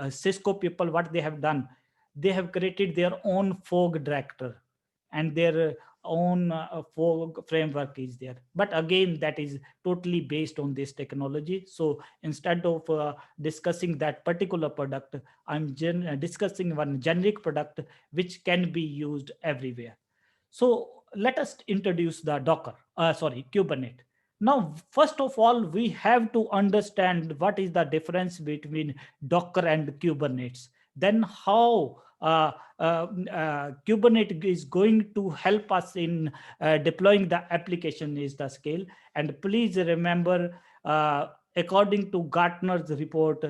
Cisco people, what they have done, they have created their own fog director, and their own fog framework is there. But again, that is totally based on this technology. So instead of discussing that particular product, I'm discussing one generic product which can be used everywhere. So let us introduce the Kubernetes. Now, first of all, we have to understand what is the difference between Docker and Kubernetes. Then how Kubernetes is going to help us in deploying the application is the scale. And please remember, according to Gartner's report,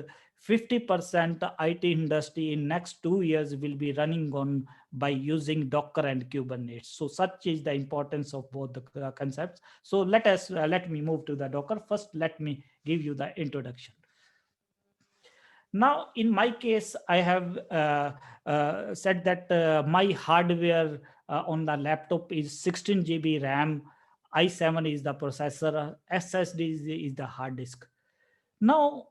50% IT industry in next 2 years will be running on by using Docker and Kubernetes. So such is the importance of both the concepts. So let me move to the Docker. First, let me give you the introduction. Now, in my case, I have said that my hardware on the laptop is 16 GB RAM, i7 is the processor, SSD is the hard disk. Now,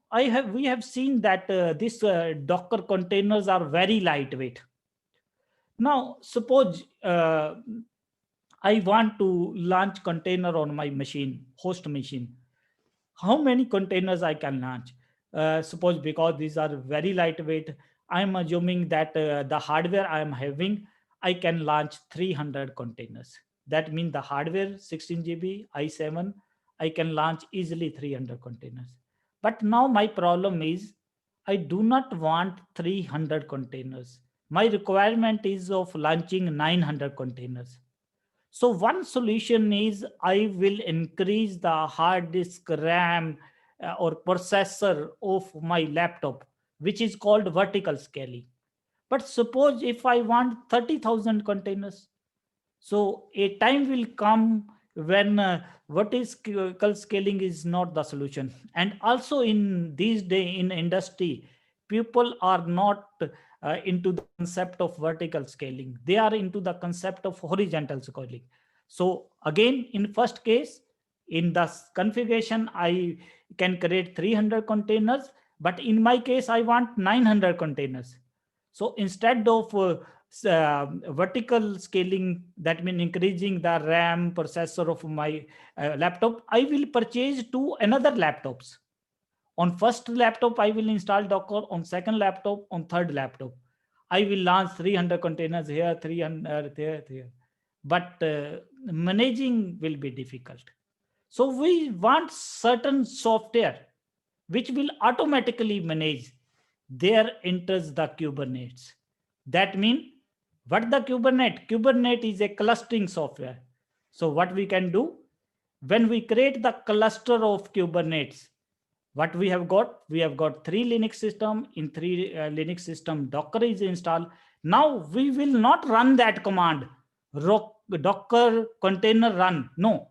we have seen that these Docker containers are very lightweight. Now, suppose I want to launch container on my machine, host machine. How many containers I can launch? Suppose, because these are very lightweight, I'm assuming that the hardware I am having, I can launch 300 containers. That means the hardware 16 GB, i7, I can launch easily 300 containers. But now my problem is, I do not want 300 containers. My requirement is of launching 900 containers. So one solution is I will increase the hard disk RAM or processor of my laptop, which is called vertical scaling. But suppose if I want 30,000 containers, so a time will come when vertical scaling is not the solution. And also in these days in industry, people are not into the concept of vertical scaling. They are into the concept of horizontal scaling. So again, in first case, in the configuration, I can create 300 containers, but in my case, I want 900 containers. So instead of vertical scaling, that means increasing the RAM processor of my laptop, I will purchase two another laptops. On first laptop, I will install Docker. On second laptop, on third laptop, I will launch 300 containers here, 300 there. But managing will be difficult. So we want certain software which will automatically manage. There enters the Kubernetes. That means what the Kubernetes? Kubernetes is a clustering software. So what we can do? when we create the cluster of Kubernetes, what we have got? We have got 3 Linux system. In 3 Linux system, Docker is installed. Now we will not run that command, Docker container run. No.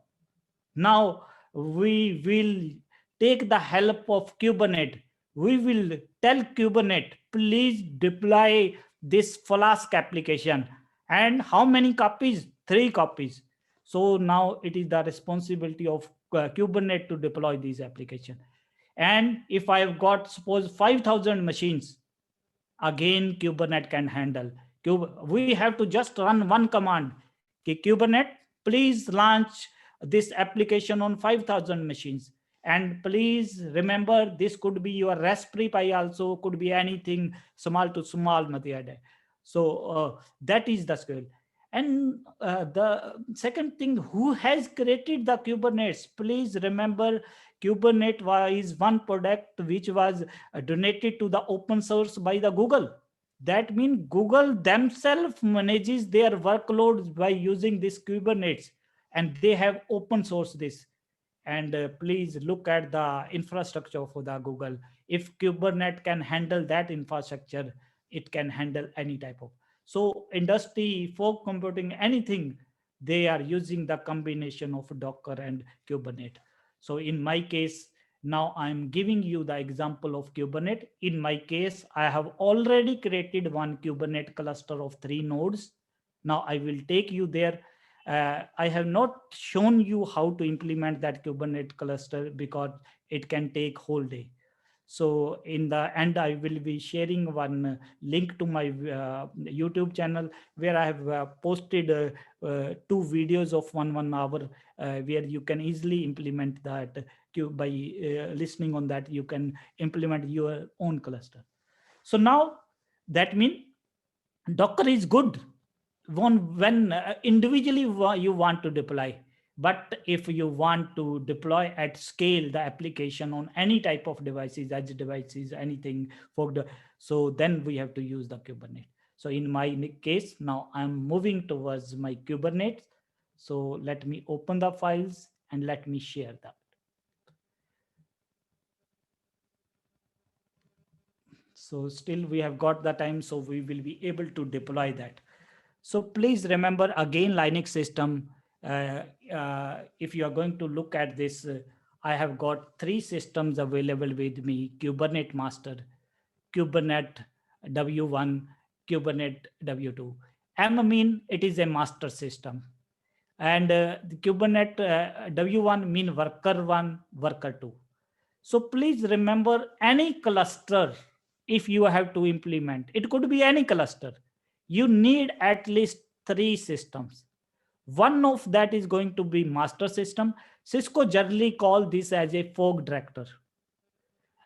Now we will take the help of Kubernetes. We will tell Kubernetes, please deploy this Flask application. And how many copies? 3 copies. So now it is the responsibility of Kubernetes to deploy these applications. And if I have got, suppose 5,000 machines, again Kubernetes can handle. We have to just run one command. Kubernetes, please launch this application on 5,000 machines. And please remember, this could be your Raspberry Pi also, could be anything small to small. So that is the skill. And the second thing, who has created the Kubernetes? Please remember, Kubernetes is one product which was donated to the open source by the Google. That means Google themselves manages their workloads by using this Kubernetes, and they have open source this. And please look at the infrastructure for the Google. If Kubernetes can handle that infrastructure, it can handle any type of. So industry, fog computing, anything, they are using the combination of Docker and Kubernetes. So in my case, now I'm giving you the example of Kubernetes. In my case, I have already created one Kubernetes cluster of 3 nodes. Now I will take you there. I have not shown you how to implement that Kubernetes cluster because it can take whole day. So in the end, I will be sharing one link to my YouTube channel where I have posted 2 videos of 1 hour where you can easily implement that. By listening on that, you can implement your own cluster. So now that means Docker is good when individually you want to deploy. But if you want to deploy at scale the application on any type of devices, edge devices, anything, so then we have to use the Kubernetes. So in my case, now I'm moving towards my Kubernetes. So let me open the files and let me share that. So still we have got the time, so we will be able to deploy that. So please remember again, Linux system, if you are going to look at this, I have got 3 systems available with me: Kubernetes master, Kubernetes W1, Kubernetes W2. M mean it is a master system. And the Kubernetes W1 mean worker 1, worker 2. So please remember, any cluster, if you have to implement, it could be any cluster, you need at least 3 systems. One of that is going to be master system. Cisco generally call this as a fork director.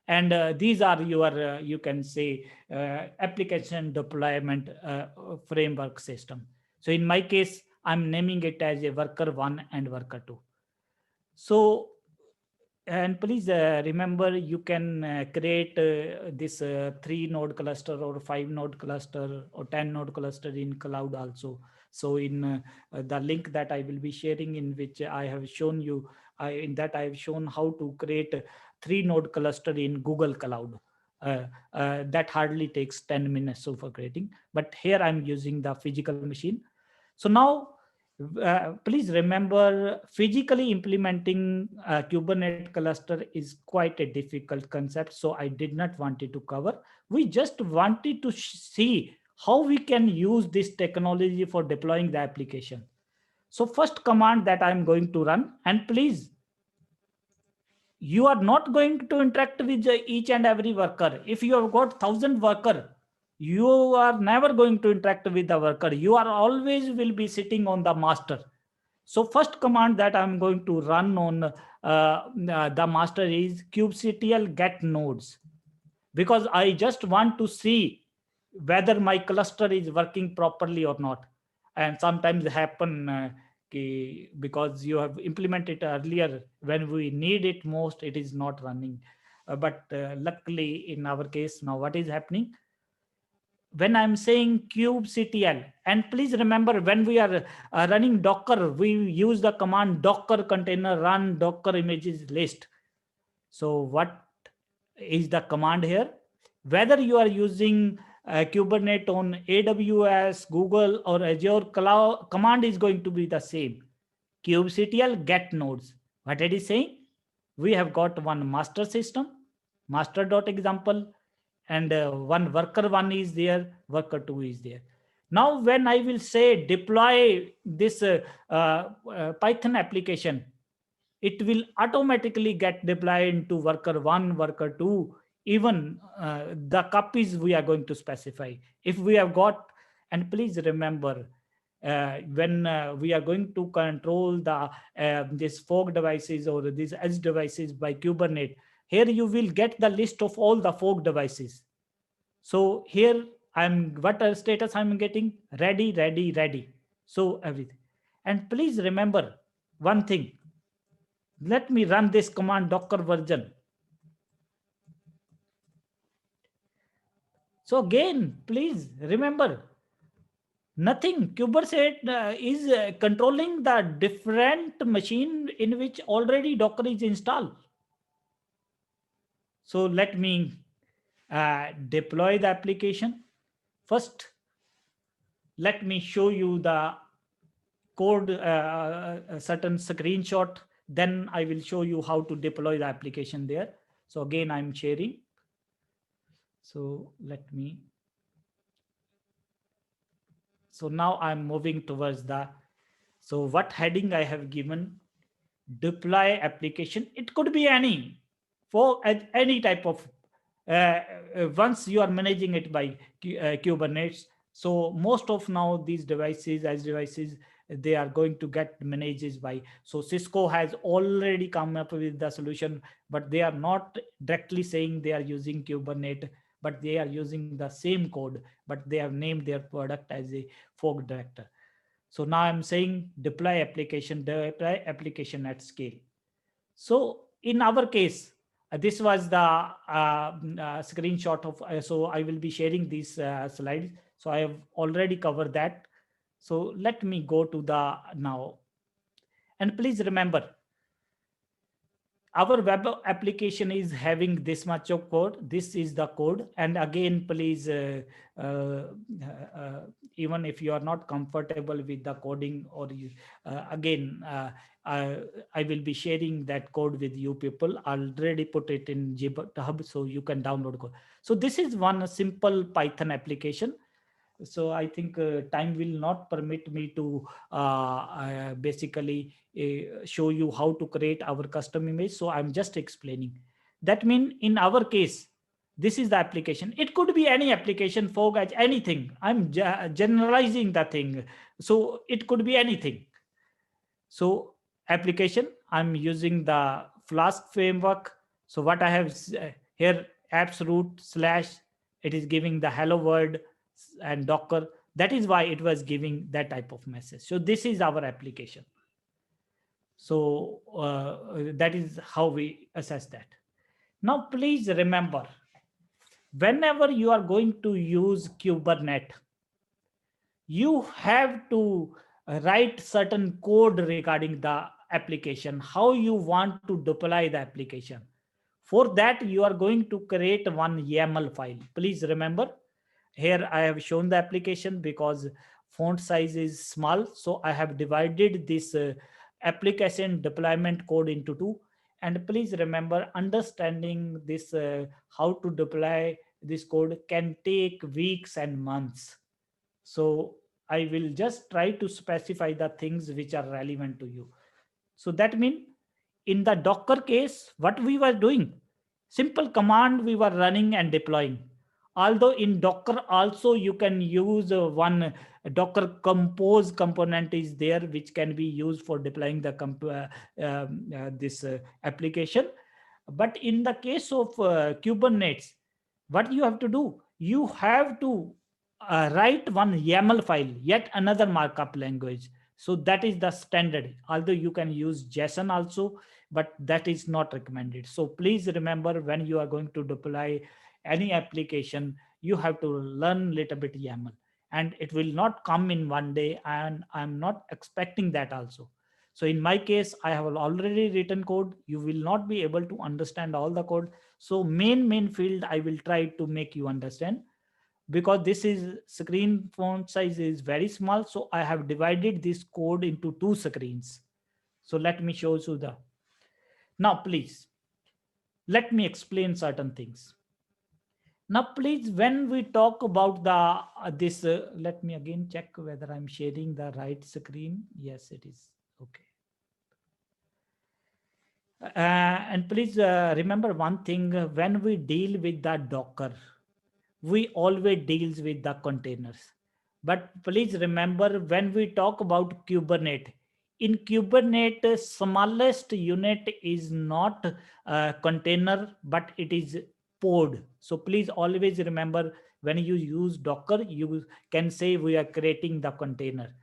And these are your, you can say, application deployment framework system. So in my case, I'm naming it as a worker 1 and worker 2. So, and please remember, you can create this 3 node cluster or 5 node cluster or 10 node cluster in cloud also. So in the link that I will be sharing, in which I have shown you, in that I have shown how to create a 3 node cluster in Google Cloud. That hardly takes 10 minutes for creating, but here I'm using the physical machine. So now, please remember, physically implementing a Kubernetes cluster is quite a difficult concept. So I did not want it to cover. We just wanted to see how we can use this technology for deploying the application. So first command that I'm going to run, and please, you are not going to interact with each and every worker. If you have got 1,000 worker, you are never going to interact with the worker. You are always will be sitting on the master. So first command that I'm going to run on the master is kubectl get nodes, because I just want to see whether my cluster is working properly or not. And sometimes happen because you have implemented earlier, when we need it most, it is not running. But luckily in our case, now what is happening? when I'm saying kubectl, and please remember when we are running Docker, we use the command docker container run docker images list. So what is the command here? Whether you are using Kubernetes on AWS, Google, or Azure cloud, command is going to be the same. kubectl get nodes. What it is saying? We have got one master system, master.example, and one worker one is there, worker two is there. Now, when I will say deploy this Python application, it will automatically get deployed into worker one, worker two, even the copies we are going to specify. If we have got, and please remember, when we are going to control the this fork devices or these edge devices by Kubernetes, here you will get the list of all the fork devices. So here I'm what status I'm getting? Ready, ready, ready. So everything. And please remember one thing. Let me run this command docker version. So again, please remember, nothing. Kubernetes is controlling the different machine in which already Docker is installed. So let me deploy the application. First, let me show you the code, a certain screenshot. Then I will show you how to deploy the application there. So again, I'm sharing. So let me. So now I'm moving towards the, so what heading I have given, deploy application. It could be any, for any type of, once you are managing it by Kubernetes. So most of now these devices, as devices, they are going to get managed by, so Cisco has already come up with the solution, but they are not directly saying they are using Kubernetes, but they are using the same code, but they have named their product as a fork director. So now I'm saying deploy application at scale. So in our case, this was the screenshot of, so I will be sharing these slides. So I have already covered that. So let me go to the now. And please remember, our web application is having this much of code. This is the code. And again, please, even if you are not comfortable with the coding, or you, again, I will be sharing that code with you people. I'll already put it in GitHub so you can download code. So this is one simple Python application. So I think time will not permit me to basically show you how to create our custom image. So I'm just explaining. That means in our case, this is the application. It could be any application, for anything. I'm generalizing the thing. So it could be anything. So application, I'm using the Flask framework. So what I have here, apps root / it is giving the hello world and Docker. That is why it was giving that type of message. So this is our application. So that is how we assess that. Now, please remember, whenever you are going to use Kubernetes, you have to write certain code regarding the application, how you want to deploy the application. For that, you are going to create one YAML file. Please remember, here I have shown the application because font size is small. So I have divided this application deployment code into two. And please remember, understanding this, how to deploy this code can take weeks and months. So I will just try to specify the things which are relevant to you. So that means in the Docker case, what we were doing, simple command we were running and deploying. Although in Docker also you can use one Docker compose component is there, which can be used for deploying the this application. But in the case of Kubernetes, what you have to do, you have to write one YAML file, yet another markup language. So that is the standard. Although you can use JSON also, but that is not recommended. So please remember, when you are going to deploy any application, you have to learn little bit YAML, and it will not come in one day, and I'm not expecting that also. So in my case, I have already written code. You will not be able to understand all the code. So main field I will try to make you understand, because this is screen font size is very small. So I have divided this code into two screens. So let me show you the, now please let me explain certain things. Now please, when we talk about the this let me again check whether I'm sharing the right screen. Yes, it is. Okay. And please remember one thing, when we deal with the Docker, we always deals with the containers. But please remember, when we talk about Kubernetes, in Kubernetes, smallest unit is not a container, but it is pod. So please always remember, when you use Docker, you can say we are creating the container.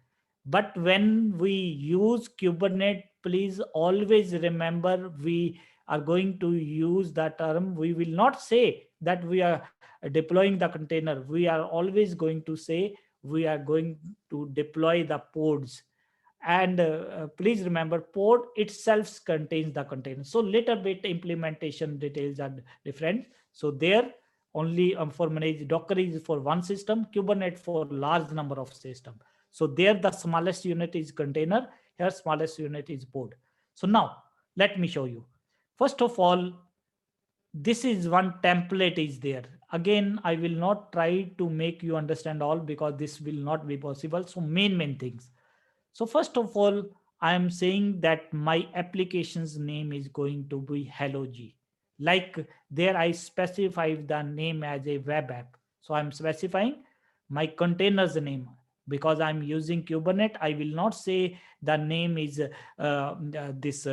But when we use Kubernetes, please always remember, we are going to use the term, we will not say that we are deploying the container. We are always going to say we are going to deploy the pods. And please remember, pod itself contains the container. So little bit implementation details are different. So there only for manage, Docker is for one system, Kubernetes for large number of system. So there the smallest unit is container, here smallest unit is pod. So now let me show you. First of all, this is one template is there. Again, I will not try to make you understand all, because this will not be possible. So main things. So first of all, I am saying that my application's name is going to be Hello G. Like there I specify the name as a web app. So I'm specifying my container's name. Because I'm using Kubernetes, I will not say the name is this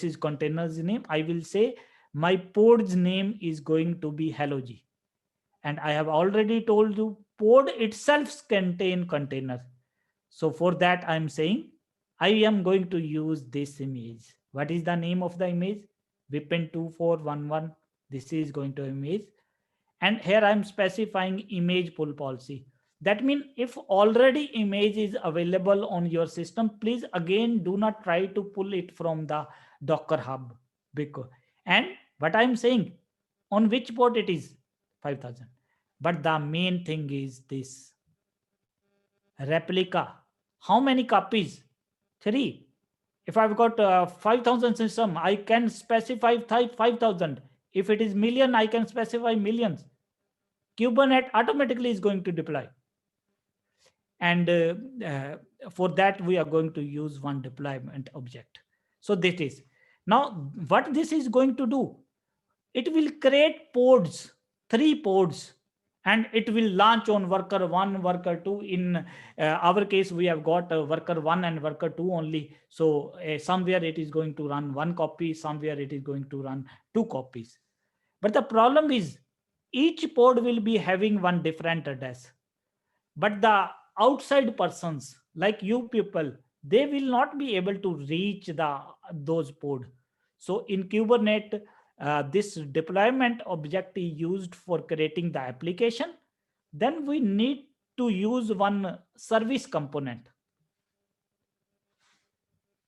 is container's name. I will say my pod's name is going to be Hello G. And I have already told you, pod itself contain container. So for that, I'm saying I am going to use this image. What is the name of the image? Vipin 2411. This is going to image. And here I'm specifying image pull policy. That means if already image is available on your system, please again do not try to pull it from the Docker Hub. Because, and what I'm saying, on which port it is? 5000. But the main thing is this replica. How many copies? 3. If I've got 5000 system, I can specify 5000. If it is million, I can specify millions. Kubernetes automatically is going to deploy. And for that, we are going to use one deployment object. So this is. Now, what this is going to do? It will create pods, 3 pods, and it will launch on worker 1, worker 2. In our case, we have got worker 1 and worker 2 only. So somewhere it is going to run 1 copy, somewhere it is going to run 2 copies. But the problem is, each pod will be having one different address. But the outside persons, like you people, they will not be able to reach those pod. So in Kubernetes, this deployment object is used for creating the application. Then we need to use one service component.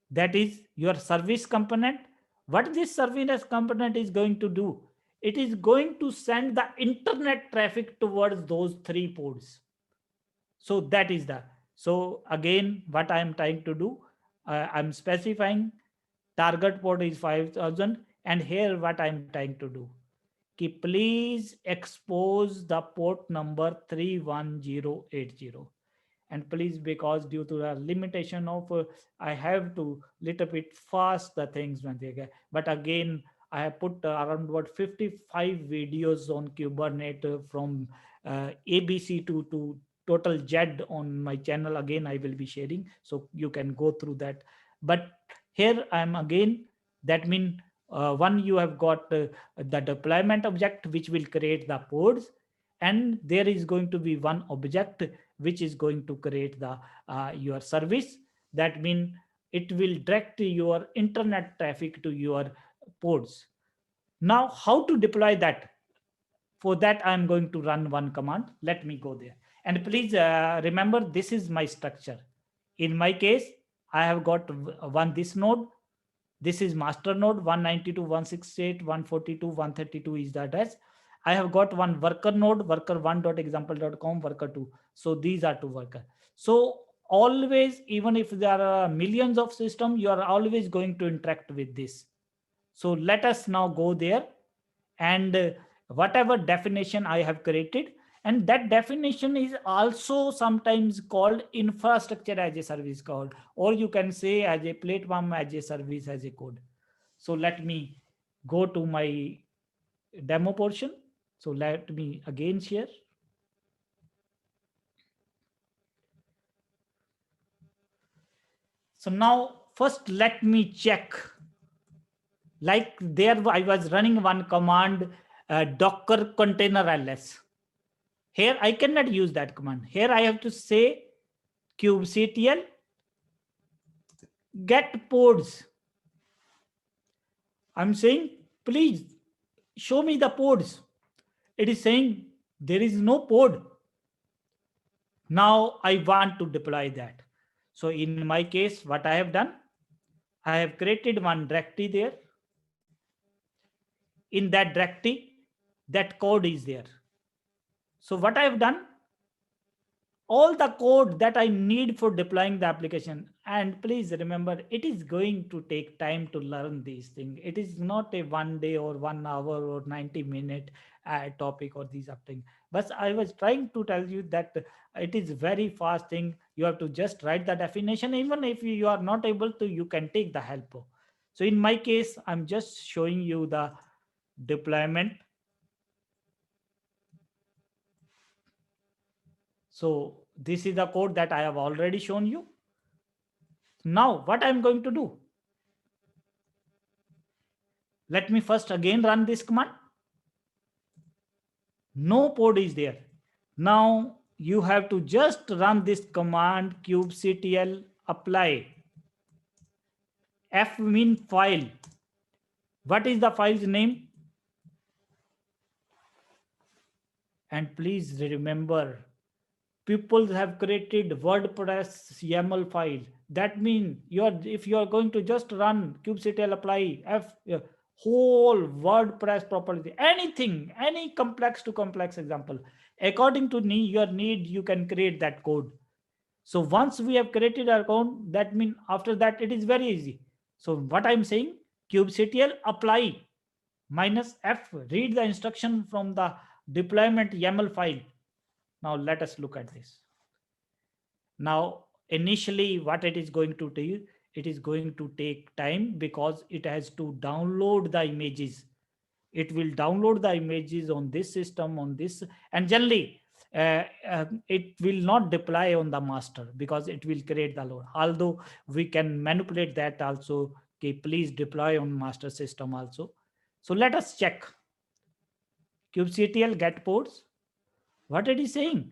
That is your service component. What this service component is going to do? It is going to send the internet traffic towards those 3 pods. So that is the, so again, what I am trying to do, I'm specifying target port is 5000. And here what I'm trying to do, please expose the port number 31080. And please, because due to the limitation of I have to little bit fast the things when they get, but again I have put around about 55 videos on Kubernetes from ABC to total Z on my channel. Again, I will be sharing, so you can go through that. But here I am again, that means one, you have got the deployment object which will create the pods, and there is going to be one object which is going to create the your service. That means it will direct your internet traffic to your pods. Now, how to deploy that? For that, I'm going to run one command. Let me go there. And please remember, this is my structure. In my case, I have got one this node. This is master node 192.168.142.132 is the address. I have got one worker node, worker1.example.com, worker2. So these are two workers. So always, even if there are millions of systems, you are always going to interact with this. So let us now go there, and whatever definition I have created, and that definition is also sometimes called infrastructure as a service code, or you can say as a platform as a service as a code. So let me go to my demo portion. So let me again share. So now first let me check. Like there I was running one command, docker container ls. Here I cannot use that command. Here I have to say kubectl get pods. I'm saying, please show me the pods. It is saying there is no pod. Now I want to deploy that. So in my case, what I have done, I have created one directory there. In that directory, that code is there. So what I have done, all the code that I need for deploying the application. And please remember, it is going to take time to learn these things. It is not a 1 day or 1 hour or 90-minute topic or these things. But I was trying to tell you that it is very fast thing. You have to just write the definition. Even if you are not able to, you can take the help. So in my case, I'm just showing you the deployment. So this is the code that I have already shown you. Now what I'm going to do, let me first again run this command. No pod is there. Now you have to just run this command kubectl apply fmin file. What is the file's name? And please remember, people have created WordPress YAML file. That means if you are going to just run kubectl apply whole WordPress property, anything, any complex to complex example, according to your need, you can create that code. So once we have created our code, that means after that it is very easy. So what I'm saying, kubectl apply -f, read the instruction from the deployment YAML file. Now let us look at this. Now initially what it is going to do, it is going to take time because it has to download the images. It will download the images on this system, on this, and generally it will not deploy on the master because it will create the load. Although we can manipulate that also, okay, please deploy on master system also. So let us check kubectl get pods. What it is saying?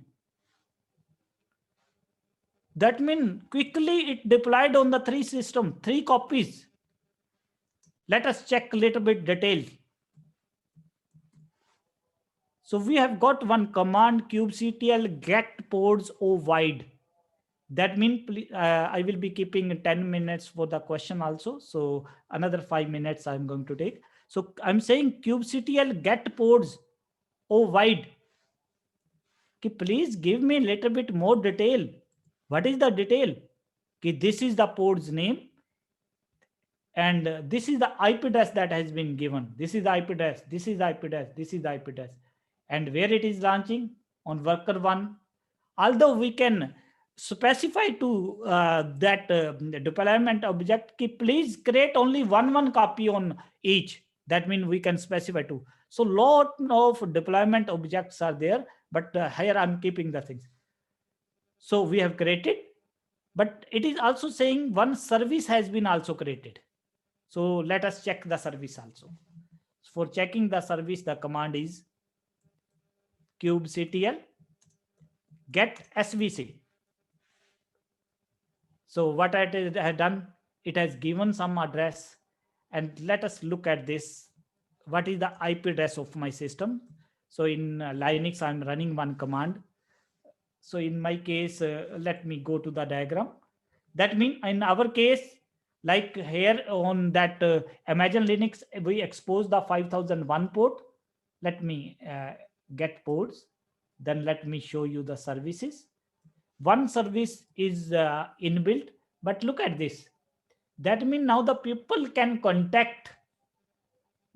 That means quickly it deployed on the 3 system, 3 copies. Let us check a little bit detail. So we have got one command kubectl get pods o wide. That means I will be keeping 10 minutes for the question also. So another 5 minutes I'm going to take. So I'm saying kubectl get pods o wide. Okay, please give me a little bit more detail. What is the detail? Okay, this is the pod's name. And this is the IP address that has been given. This is the IP address. This is the IP address. This is the IP address. And where it is launching? On worker 1. Although we can specify to that deployment object, please create only one copy on each. That means we can specify to. So lot of deployment objects are there, but here I'm keeping the things. So we have created, but it is also saying one service has been also created. So let us check the service also. For checking the service, the command is kubectl get svc. So what it has done, it has given some address, and let us look at this. What is the IP address of my system? So in Linux, I'm running one command. So in my case, let me go to the diagram. That means in our case, like here on that Amazon Linux, we expose the 5001 port. Let me get ports. Then let me show you the services. One service is inbuilt, but look at this. That means now the people can contact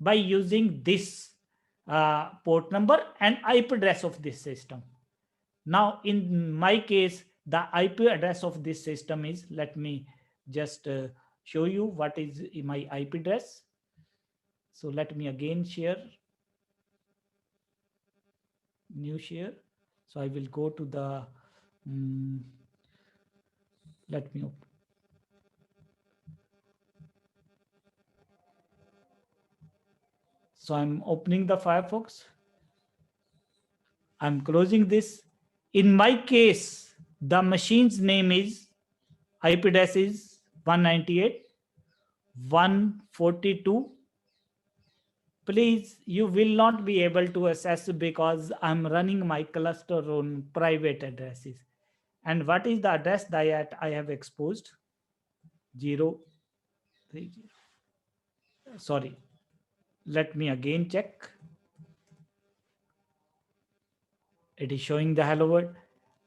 by using this port number and IP address of this system. Now, in my case, the IP address of this system is, let me just show you what is my IP address. So let me again share, new share. So I will go to the, let me open. So I'm opening the Firefox. I'm closing this. In my case, the machine's name is, IP address is 198.142. Please, you will not be able to access because I'm running my cluster on private addresses. And what is the address that I have exposed? 030. Sorry. Let me again check. It is showing the hello world.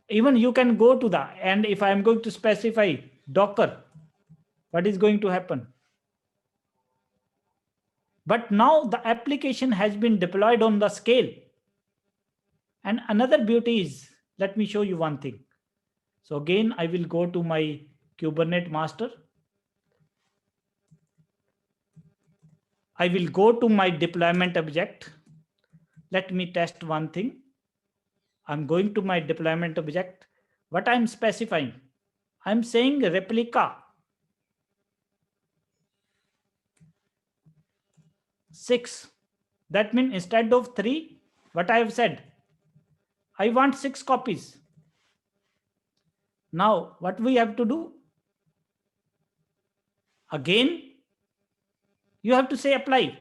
Even you can go to the, and if I'm going to specify Docker, what is going to happen? But now the application has been deployed on the scale. And another beauty is, let me show you one thing. So again, I will go to my Kubernetes master. I will go to my deployment object. Let me test one thing. I'm going to my deployment object. What I'm specifying, I'm saying replica 6. That means instead of 3, what I have said, I want 6 copies. Now, what we have to do? Again, you have to say apply.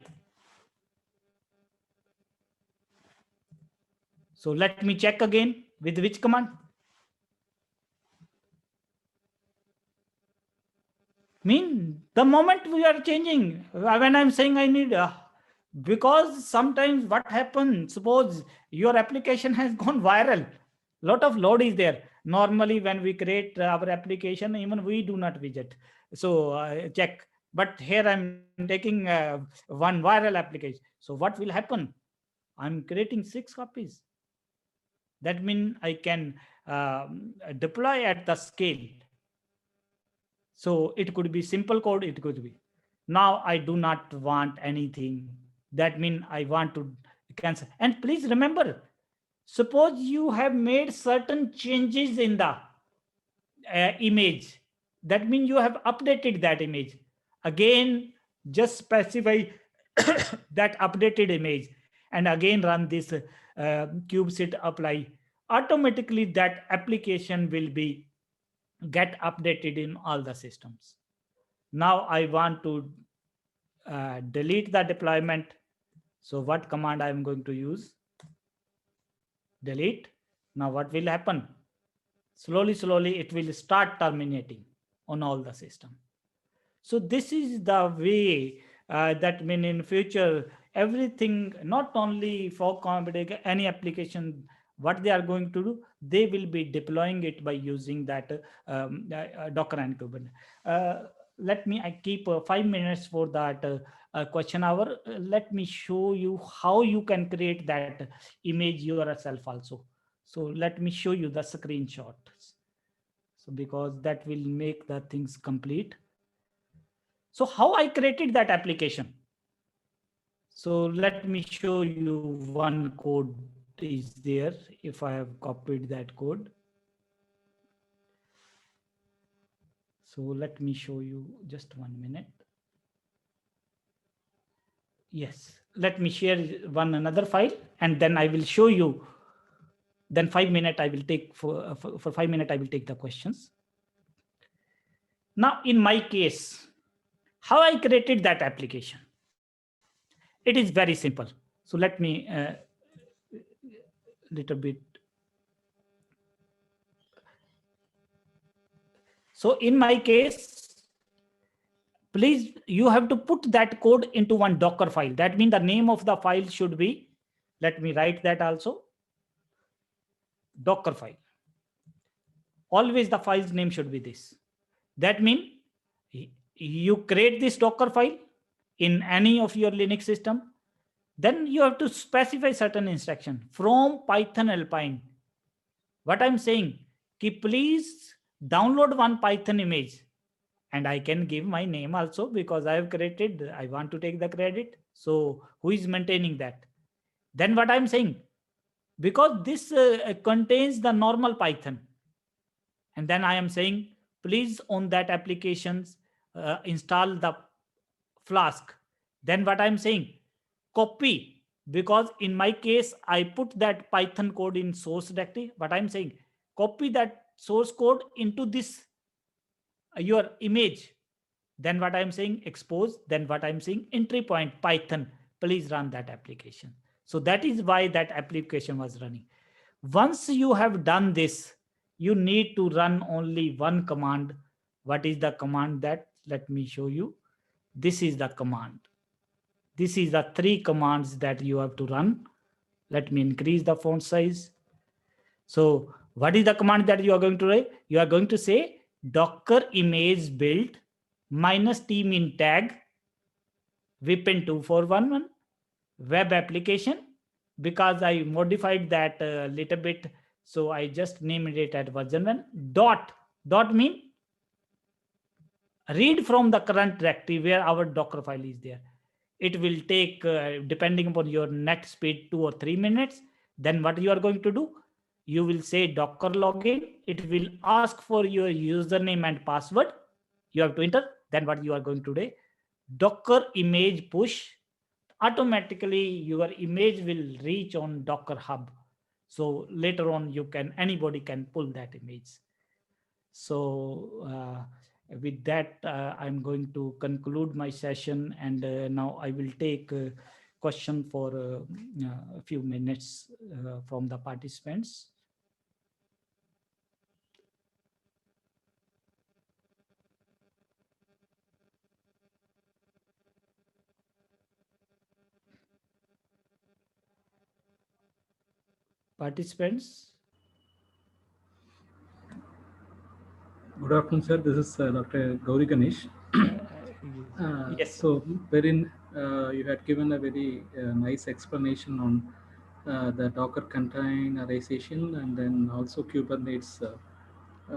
So let me check again with which command? Mean the moment we are changing, when I'm saying I need, because sometimes what happens, suppose your application has gone viral, lot of load is there. Normally when we create our application, even we do not visit. So check, but here I'm taking one viral application. So what will happen? I'm creating 6 copies. That means I can deploy at the scale. So it could be simple code, it could be. Now I do not want anything. That means I want to cancel. And please remember, suppose you have made certain changes in the image. That means you have updated that image. Again, just specify that updated image and again run this kubectl apply. Automatically that application will be get updated in all the systems. Now I want to delete the deployment. So what command I am going to use? Delete. Now what will happen? Slowly it will start terminating on all the system. So this is the way that mean in future, everything, not only for any application, what they are going to do, they will be deploying it by using that Docker and Kubernetes. I keep 5 minutes for that question hour. Let me show you how you can create that image yourself also. So let me show you the screenshot. So because that will make the things complete. So how I created that application? So let me show you one code is there. If I have copied that code. So let me show you just 1 minute. Yes, let me share one another file and then I will show you. Then 5 minutes I will take for 5 minutes I will take the questions. Now in my case, how I created that application? It is very simple. So let me little bit. So in my case, please, you have to put that code into one Docker file. That means the name of the file should be, let me write that also, Docker file. Always the file's name should be this. That means you create this Docker file in any of your Linux system. Then you have to specify certain instruction from Python Alpine. What I'm saying, please download one Python image, and I can give my name also because I have created, I want to take the credit. So who is maintaining that? Then what I'm saying, because this contains the normal Python. And then I am saying, please on that applications, install the Flask. Then what I'm saying, copy, because in my case, I put that Python code in source directory. But I'm saying, copy that source code into this, your image. Then what I'm saying, expose. Then what I'm saying, entry point Python, please run that application. So that is why that application was running. Once you have done this, you need to run only one command. What is the command that? Let me show you. This is the command. This is the 3 commands that you have to run. Let me increase the font size. So what is the command that you are going to write? You are going to say docker image build -tmin tag Vipin 2411 web application, because I modified that a little bit. So I just named it at version 1. Dot mean read from the current directory where our Docker file is there. It will take, depending upon your net speed, 2 or 3 minutes. Then what you are going to do? You will say Docker login. It will ask for your username and password. You have to enter. Then what you are going to do? Docker image push. Automatically your image will reach on Docker Hub. So later on, anybody can pull that image. So with that, I'm going to conclude my session, and now I will take a question for a few minutes from the participants. Participants? Good afternoon, sir. This is Dr. Gauri Ganesh. Yes. So, wherein you had given a very nice explanation on the Docker containerization and then also Kubernetes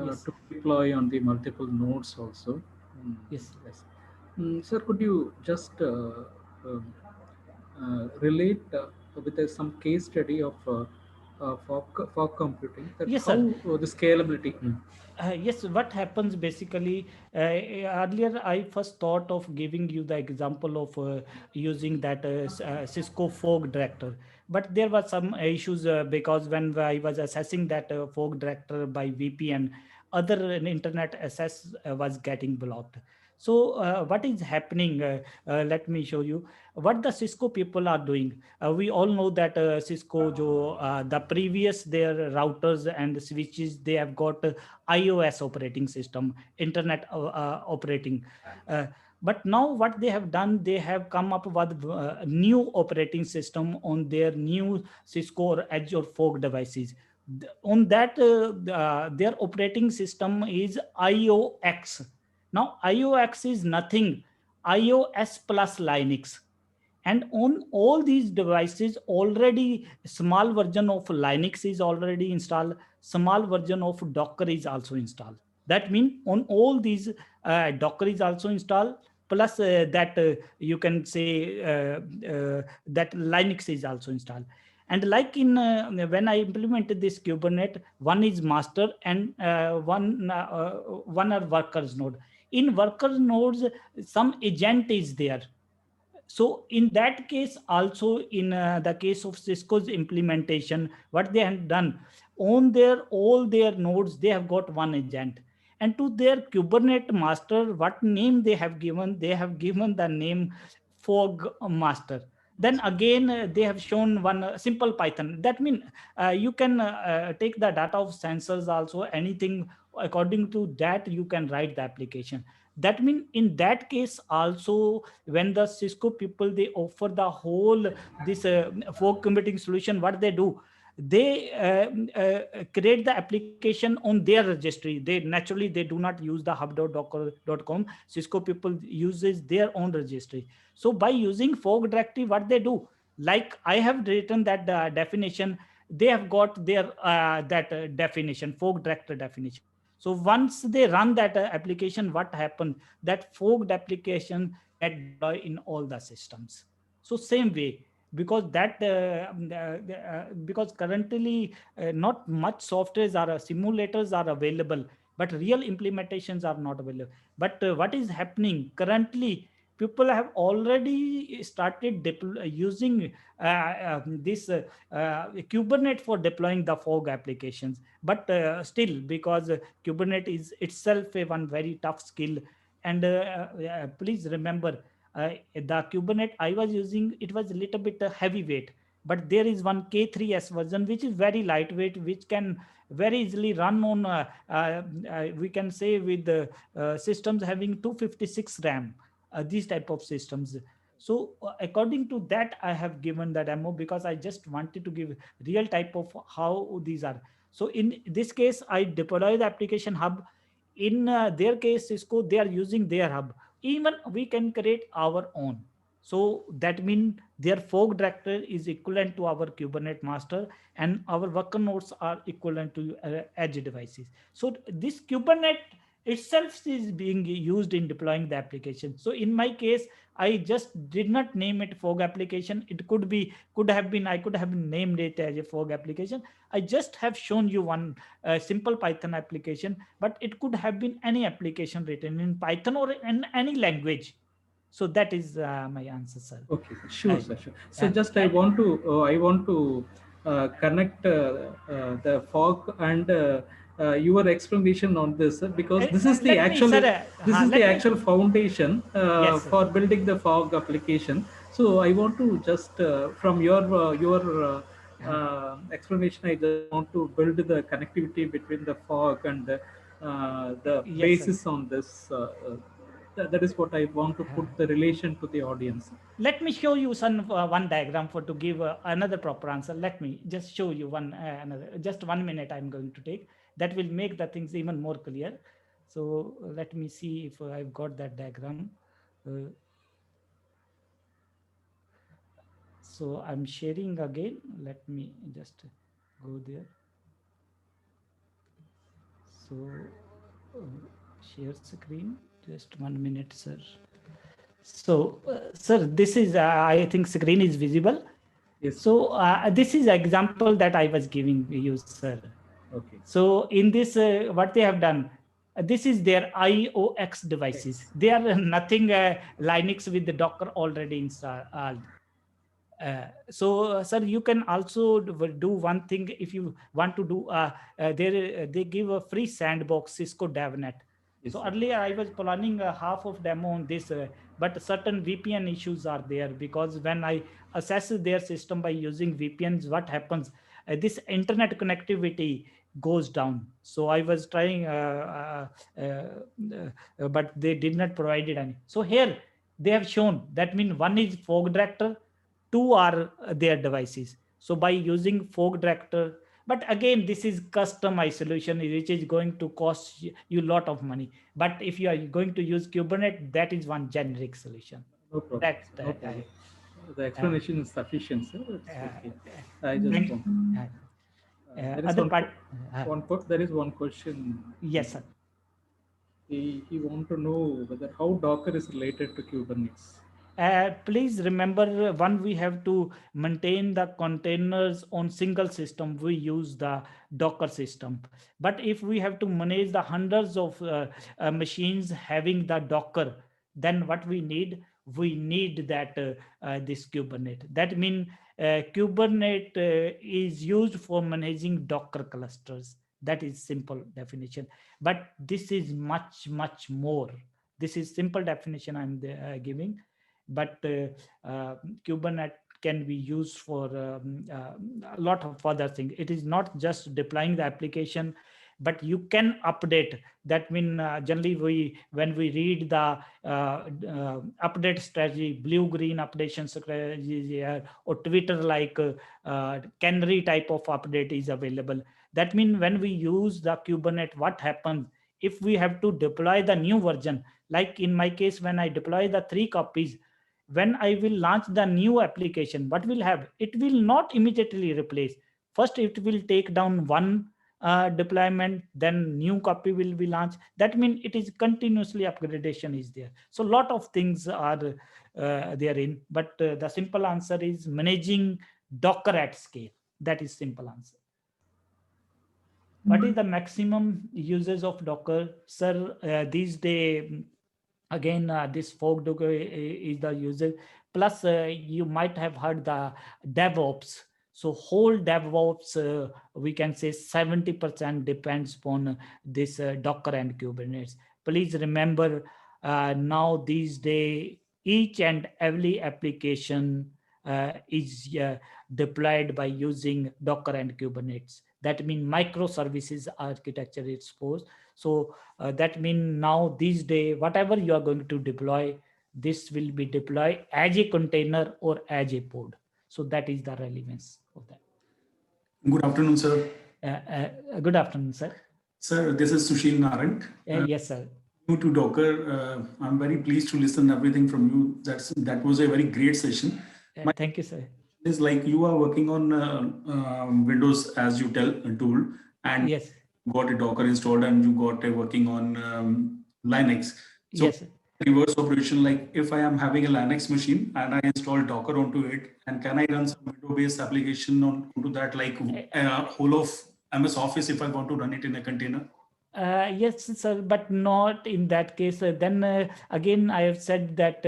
Yes. to deploy on the multiple nodes also. Yes. Yes. Sir, could you just relate with some case study of fog computing? That Yes, how sir. the scalability? Yes, what happens basically, earlier I first thought of giving you the example of using that Cisco Fog Director, but there were some issues because when I was assessing that Fog Director by VPN, other internet access was getting blocked. So what is happening? Let me show you what the Cisco people are doing. We all know that Cisco, the previous their routers and switches, they have got iOS operating system, internet operating. But now what they have done, they have come up with a new operating system on their new Cisco or Edge or Fog devices. On that, their operating system is IOX. Now, IOX is nothing, iOS plus Linux. And on all these devices, already small version of Linux is already installed, small version of Docker is also installed. That means on all these, Docker is also installed, plus that you can say that Linux is also installed. And like in when I implemented this Kubernetes, one is master and one are workers node. In workers nodes, some agent is there. So in that case, also in the case of Cisco's implementation, what they have done on their all their nodes, they have got one agent. And to their Kubernetes master, what name they have given? They have given the name Fog Master. Then again, they have shown one simple Python. That means you can take the data of sensors also, anything according to that you can write the application. That means in that case also, when the Cisco people, they offer the whole this fog computing solution, what they do, they create the application on their registry. They naturally, they do not use the hub.docker.com. Cisco people uses their own registry. So by using fog directory, what they do, like I have written that definition, they have got their that definition, fog director definition. So once they run that application, what happened, that fogged application get deployed in all the systems. So same way, because that because currently not much softwares are simulators are available, but real implementations are not available. But what is happening currently, people have already started using this Kubernetes for deploying the fog applications. But still, because Kubernetes is itself a one very tough skill. And please remember, the Kubernetes I was using, it was a little bit heavyweight, but there is one K3s version which is very lightweight, which can very easily run on we can say with systems having 256 RAM, these type of systems. So according to that, I have given the demo because I just wanted to give real type of how these are. So in this case, I deploy the application hub. In their case, Cisco, they are using their hub. Even we can create our own. So that means their fog director is equivalent to our Kubernetes master, and our worker nodes are equivalent to edge devices. So this Kubernetes itself is being used in deploying the application. So in my case, I just did not name it fog application. It could have been, I could have named it as a fog application. I just have shown you one simple Python application, but it could have been any application written in Python or in any language. So that is my answer, sir. Okay, sure, sir, sure. So just I want to connect the fog and your explanation on this, because this is the actual foundation Yes, for building the fog application. So I want to just from your explanation, I just want to build the connectivity between the fog and the Yes, basis on this. That is what I want to put the relation to the audience. Let me show you some one diagram for to give another proper answer. Let me just show you one another. Just 1 minute I'm going to take. That will make the things even more clear. So let me see if I've got that diagram. So I'm sharing again. Let me just go there. So share screen. Just 1 minute, sir. So, sir, this is, I think screen is visible. Yes. So this is example that I was giving you, sir. Okay. So in this, what they have done, this is their IOX devices. They are nothing Linux with the Docker already installed. Sir, you can also do one thing if you want to do. They give a free sandbox, Cisco DevNet. Yes, so earlier I was planning half of demo on this, but certain VPN issues are there, because when I assess their system by using VPNs, what happens? This internet connectivity goes down. So I was trying, but they did not provide it any. So here they have shown that means one is fog director, two are their devices. So by using fog director, but again, this is customized solution, which is going to cost you a lot of money. But if you are going to use Kubernetes, that is one generic solution. No problem. No problem. The explanation is sufficient, sir. Okay. I just want. There is one question. Yes, sir. He want to know whether how Docker is related to Kubernetes. Please remember, one, we have to maintain the containers on single system. We use the Docker system. But if we have to manage the hundreds of machines having the Docker, then what we need that this Kubernetes. That means Kubernetes is used for managing Docker clusters. That is simple definition. But this is much, much more. This is simple definition I'm giving. But Kubernetes can be used for a lot of other things. It is not just deploying the application, but you can update. That means generally when we read the update strategy, blue-green updation strategy, or Twitter like canary type of update is available. That means when we use the Kubernetes, what happens if we have to deploy the new version? Like in my case, when I deploy the 3 copies, when I will launch the new application, what will have? It will not immediately replace. First, it will take down one deployment, then new copy will be launched. That means it is continuously upgradation is there. So a lot of things are therein, but the simple answer is managing Docker at scale. That is simple answer. What is the maximum uses of Docker? Sir, these days, again, this Fog Docker is the user. Plus, you might have heard the DevOps. So whole DevOps, we can say 70% depends upon this Docker and Kubernetes. Please remember, now these days, each and every application is deployed by using Docker and Kubernetes. That means microservices architecture is exposed. So that means now these days, whatever you are going to deploy, this will be deployed as a container or as a pod. So that is the relevance of that. Good afternoon, sir. Good afternoon, sir. Sir, this is Sushil Narang. Yes, sir. New to Docker. I'm very pleased to listen everything from you. That was a very great session. Thank you, sir. It's like you are working on Windows as you tell tool, and yes, got a Docker installed, and you got a working on Linux. So yes. Reverse operation, like if I am having a Linux machine and I install Docker onto it, and can I run some Windows-based application onto that, like whole of MS Office if I want to run it in a container? Yes, sir, but not in that case. Then again, I have said that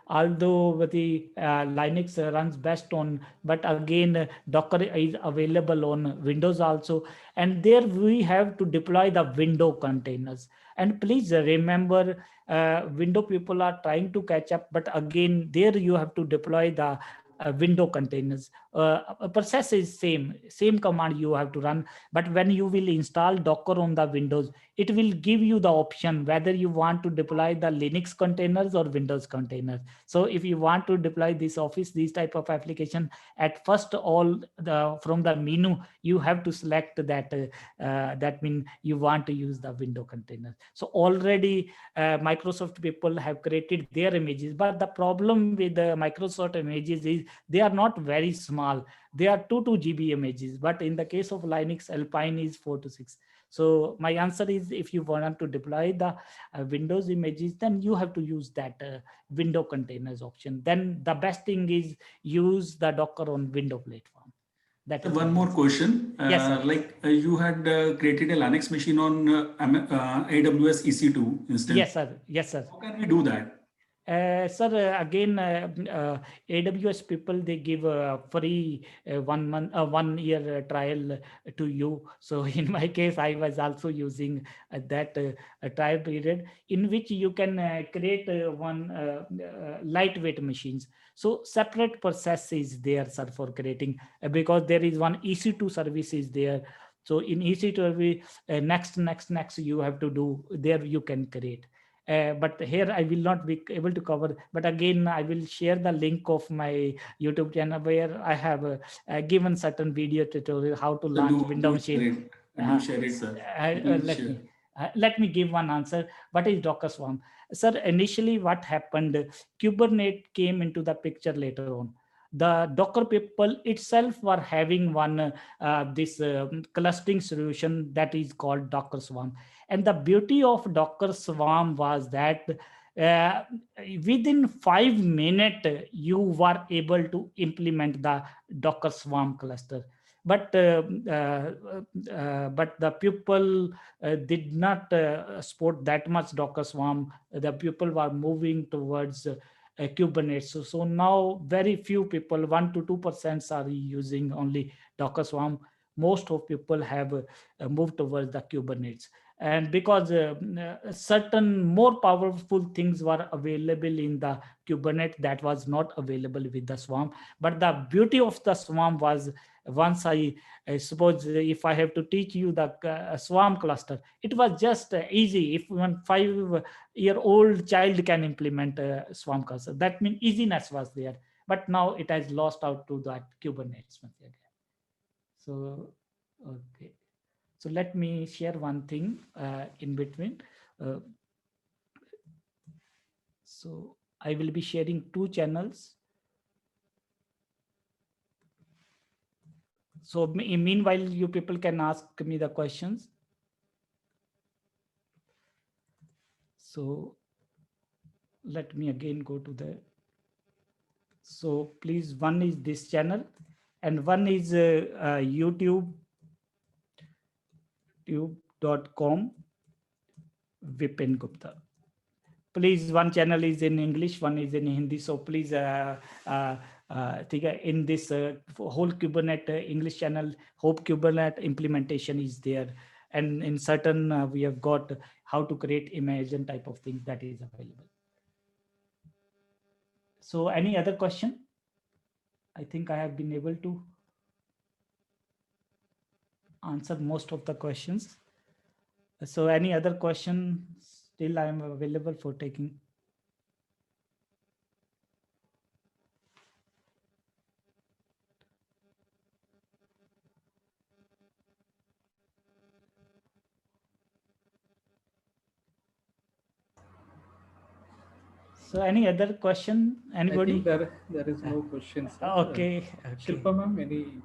although the Linux runs best on, but again, Docker is available on Windows also. And there we have to deploy the window containers. And please remember, window people are trying to catch up, but again, there you have to deploy the window containers. Process is same command you have to run, but when you will install Docker on the Windows, it will give you the option whether you want to deploy the Linux containers or Windows containers. So if you want to deploy this Office, these type of application, at first from the menu you have to select that. That means you want to use the window containers. So already Microsoft people have created their images, but the problem with the Microsoft images is they are not very small. They are 2 GB images, but in the case of Linux, Alpine is 4 to 6. So my answer is, if you want to deploy the Windows images, then you have to use that window containers option. Then the best thing is use the Docker on window platform. That is one more question. Yes, like you had created a Linux machine on AWS EC2 instance. Yes, sir. Yes, sir. How can we do that? Sir, again, AWS people, they give a free 1 year trial to you. So in my case, I was also using that trial period, in which you can create one lightweight machines. So separate process is there, sir, for creating, because there is one EC2 service is there. So in EC2, next, you have to do there, you can create. But here I will not be able to cover, but again, I will share the link of my YouTube channel where I have given certain video tutorial how to launch window machine. Share it, sir. Let me give one answer. What is Docker Swarm? Sir, initially what happened, Kubernetes came into the picture later on. The Docker people itself were having one this clustering solution that is called Docker Swarm. And the beauty of Docker Swarm was that within 5 minutes, you were able to implement the Docker Swarm cluster. But the people did not support that much Docker Swarm. The people were moving towards Kubernetes. So now very few people, 1 to 2% are using only Docker Swarm. Most of people have moved towards the Kubernetes. And because certain more powerful things were available in the Kubernetes that was not available with the Swarm. But the beauty of the Swarm was, once I suppose if I have to teach you the Swarm cluster, it was just easy. If one 5-year-old child can implement a Swarm cluster, that means easiness was there. But now it has lost out to that Kubernetes. So, okay. So let me share one thing in between. So I will be sharing 2 channels. So meanwhile, you people can ask me the questions. So let me again go to the. So please, one is this channel and one is youtube.com Vipin Gupta. Please, one channel is in English, one is in Hindi. So please, in this whole Kubernetes English channel, Hope Kubernetes implementation is there. And in certain, we have got how to create image and type of things that is available. So any other question? I think I have been able to answer most of the questions. So any other question, still I am available for taking. So any other question, anybody? I think there is no question, sir. Okay. Shilpa ma'am, any?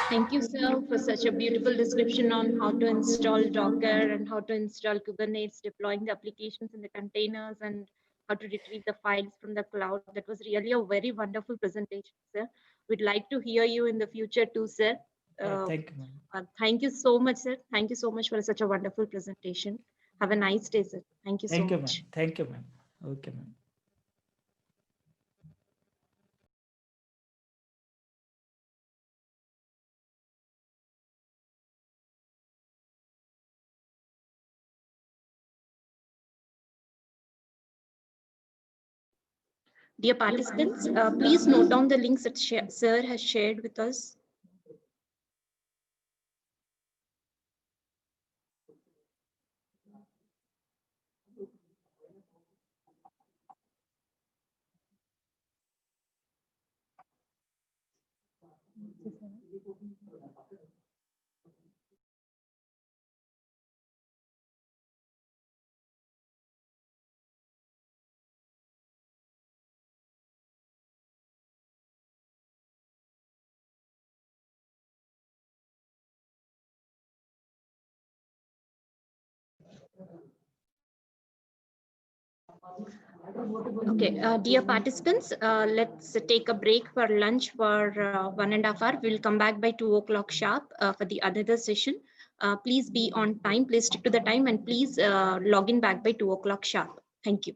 Thank you, sir, for such a beautiful description on how to install Docker and how to install Kubernetes, deploying the applications in the containers and how to retrieve the files from the cloud. That was really a very wonderful presentation, sir. We'd like to hear you in the future too, sir. Thank you. Thank you so much, sir. Thank you so much for such a wonderful presentation. Have a nice day, sir. Thank you so much. Thank you, ma'am. Okay, ma'am. Dear participants, please note down the links that sir has shared with us. Okay, dear participants, let's take a break for lunch for 1.5 hours. We'll come back by 2 o'clock sharp for the another session. Please be on time, please stick to the time, and please log in back by 2 o'clock sharp. Thank you.